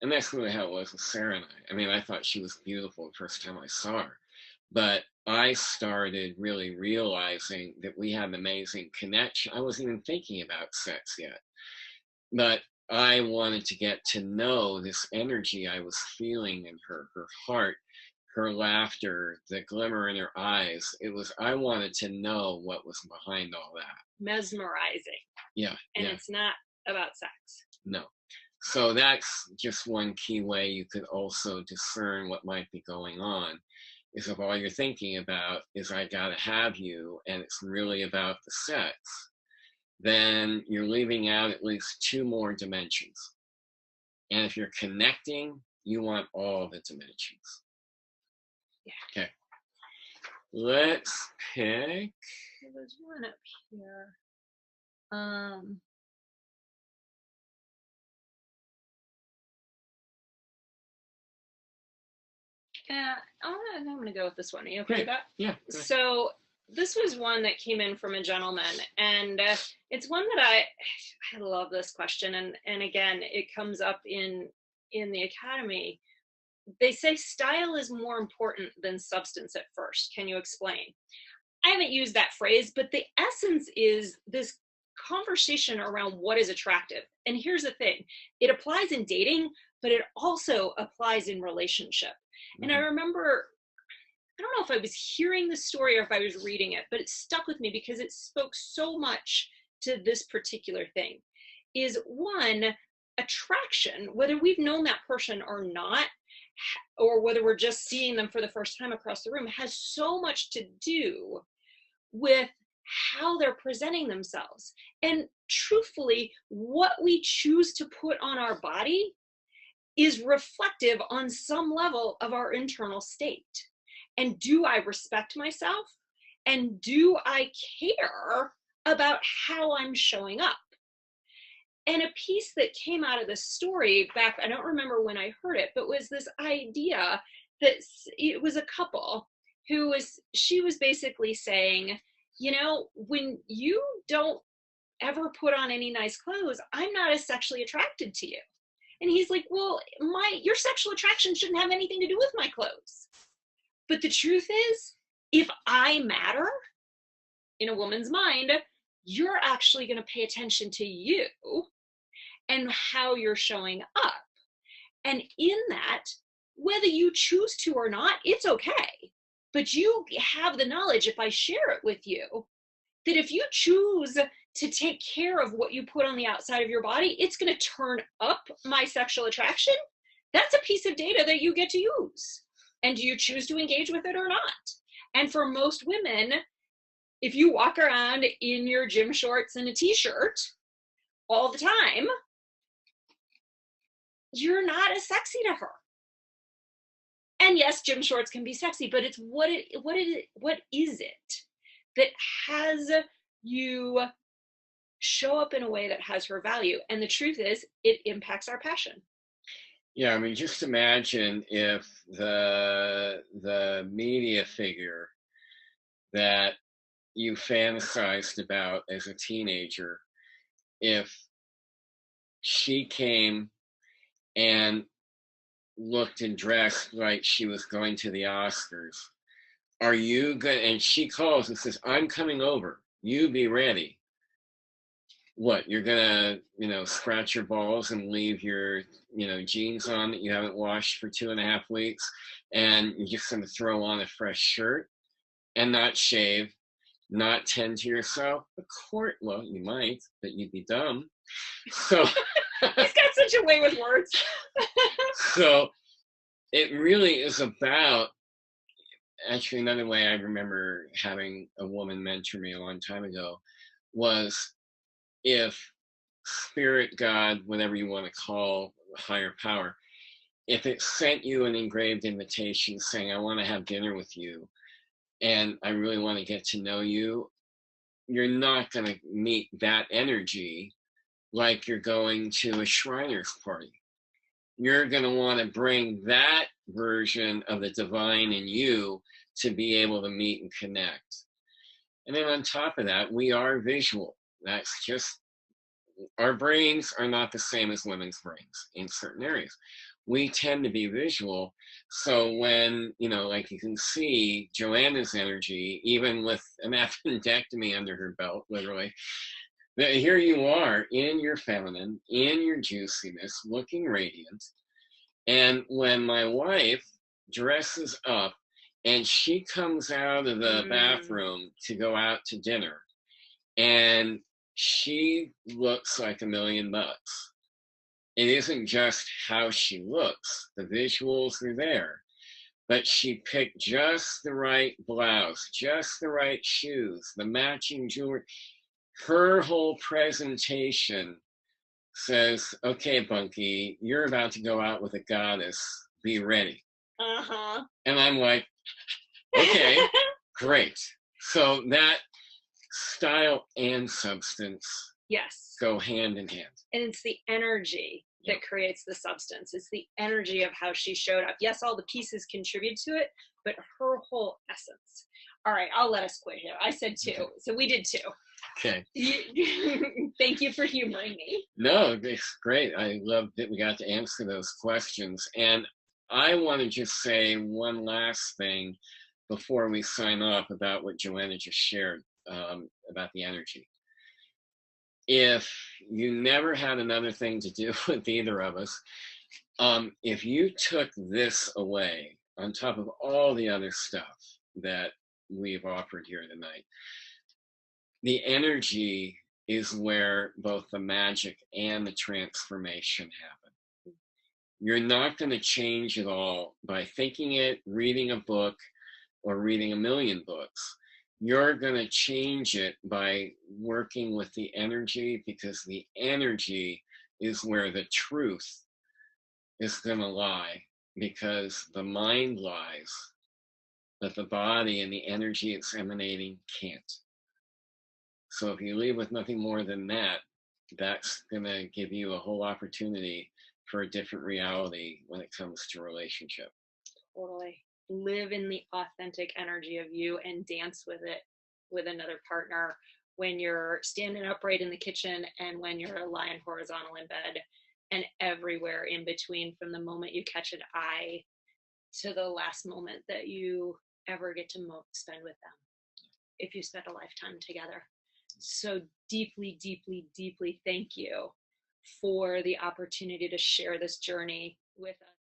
B: And that's really how it was with Sarah and I. I mean, I thought she was beautiful the first time I saw her. But I started really realizing that we had an amazing connection. I wasn't even thinking about sex yet. But I wanted to get to know this energy I was feeling in her heart, her laughter, the glimmer in her eyes. I wanted to know what was behind all that.
A: Mesmerizing.
B: Yeah.
A: And it's not about sex.
B: No. So that's just one key way you could also discern what might be going on, is if all you're thinking about is I gotta have you, and it's really about the sex, then you're leaving out at least 2 more dimensions. And if you're connecting, you want all the dimensions.
A: Yeah.
B: Okay. Let's pick.
A: There's one up here. Yeah, I'm going to go with this one. Are you okay with that?
B: Yeah.
A: So this was one that came in from a gentleman, and it's one that I love this question, and again, it comes up in the academy. They say style is more important than substance at first. Can you explain? I haven't used that phrase, but the essence is this conversation around what is attractive. And here's the thing, it applies in dating, but it also applies in relationship. Mm-hmm. And I remember, I don't know if I was hearing the story or if I was reading it, but it stuck with me because it spoke so much to this particular thing. Is one, attraction, whether we've known that person or not, or whether we're just seeing them for the first time across the room, has so much to do with how they're presenting themselves. And truthfully, what we choose to put on our body is reflective on some level of our internal state. And do I respect myself? And do I care about how I'm showing up? And a piece that came out of the story back, I don't remember when I heard it, but was this idea that it was a couple she was basically saying, when you don't ever put on any nice clothes, I'm not as sexually attracted to you. And he's like, well, your sexual attraction shouldn't have anything to do with my clothes. But the truth is, if I matter in a woman's mind, you're actually going to pay attention to you and how you're showing up. And in that, whether you choose to or not, it's okay. But you have the knowledge, if I share it with you, that if you choose to take care of what you put on the outside of your body, it's going to turn up my sexual attraction. That's a piece of data that you get to use. And do you choose to engage with it or not? And for most women, if you walk around in your gym shorts and a t-shirt all the time, you're not as sexy to her. And yes, gym shorts can be sexy, but it's what is it that has you show up in a way that has her value? And the truth is, it impacts our passion.
B: Yeah, I mean, just imagine if the media figure that you fantasized about as a teenager, if she came and looked and dressed like she was going to the Oscars. Are you good? And she calls and says, I'm coming over. You be ready. What, you're gonna, scratch your balls and leave your, jeans on that you haven't washed for 2.5 weeks, and you're just gonna throw on a fresh shirt and not shave, not tend to yourself? Of course, well, you might, but you'd be dumb. So
A: he's got such a way with words.
B: So it really is about, actually, another way I remember having a woman mentor me a long time ago was, if spirit, God, whatever you want to call higher power, if it sent you an engraved invitation saying, I want to have dinner with you and I really want to get to know you, you're not going to meet that energy like you're going to a Shriners party. You're going to want to bring that version of the divine in you to be able to meet and connect. And then on top of that, we are visual. That's just, our brains are not the same as women's brains in certain areas. We tend to be visual. So when, like you can see Joanna's energy, even with an appendectomy under her belt, literally, that here you are in your feminine, in your juiciness, looking radiant. And when my wife dresses up and she comes out of the bathroom to go out to dinner, and she looks like $1,000,000. It isn't just how she looks, the visuals are there, but she picked just the right blouse, just the right shoes, the matching jewelry. Her whole presentation says, okay, Bunky, you're about to go out with a goddess. Be ready.
A: Uh-huh.
B: And I'm like, okay, great. So that style and substance,
A: yes,
B: go hand in hand.
A: And it's the energy that creates the substance. It's the energy of how she showed up. Yes, all the pieces contribute to it, but her whole essence. All right, I'll let us quit here. I said 2, so we did 2.
B: Okay.
A: Thank you for humoring me.
B: No, it's great. I love that we got to answer those questions. And I want to just say one last thing before we sign off about what Joanna just shared about the energy. If you never had another thing to do with either of us, if you took this away on top of all the other stuff that we've offered here tonight, the energy is where both the magic and the transformation happen. You're not going to change it all by thinking it, reading a book, or reading 1,000,000 books. You're going to change it by working with the energy, because the energy is where the truth is going to lie, because the mind lies, but the body and the energy it's emanating can't. So if you leave with nothing more than that, that's going to give you a whole opportunity for a different reality when it comes to relationship.
A: Totally. Live in the authentic energy of you and dance with it with another partner when you're standing upright in the kitchen and when you're lying horizontal in bed and everywhere in between, from the moment you catch an eye to the last moment that you ever get to spend with them, if you spend a lifetime together. So deeply, deeply, deeply thank you for the opportunity to share this journey with us.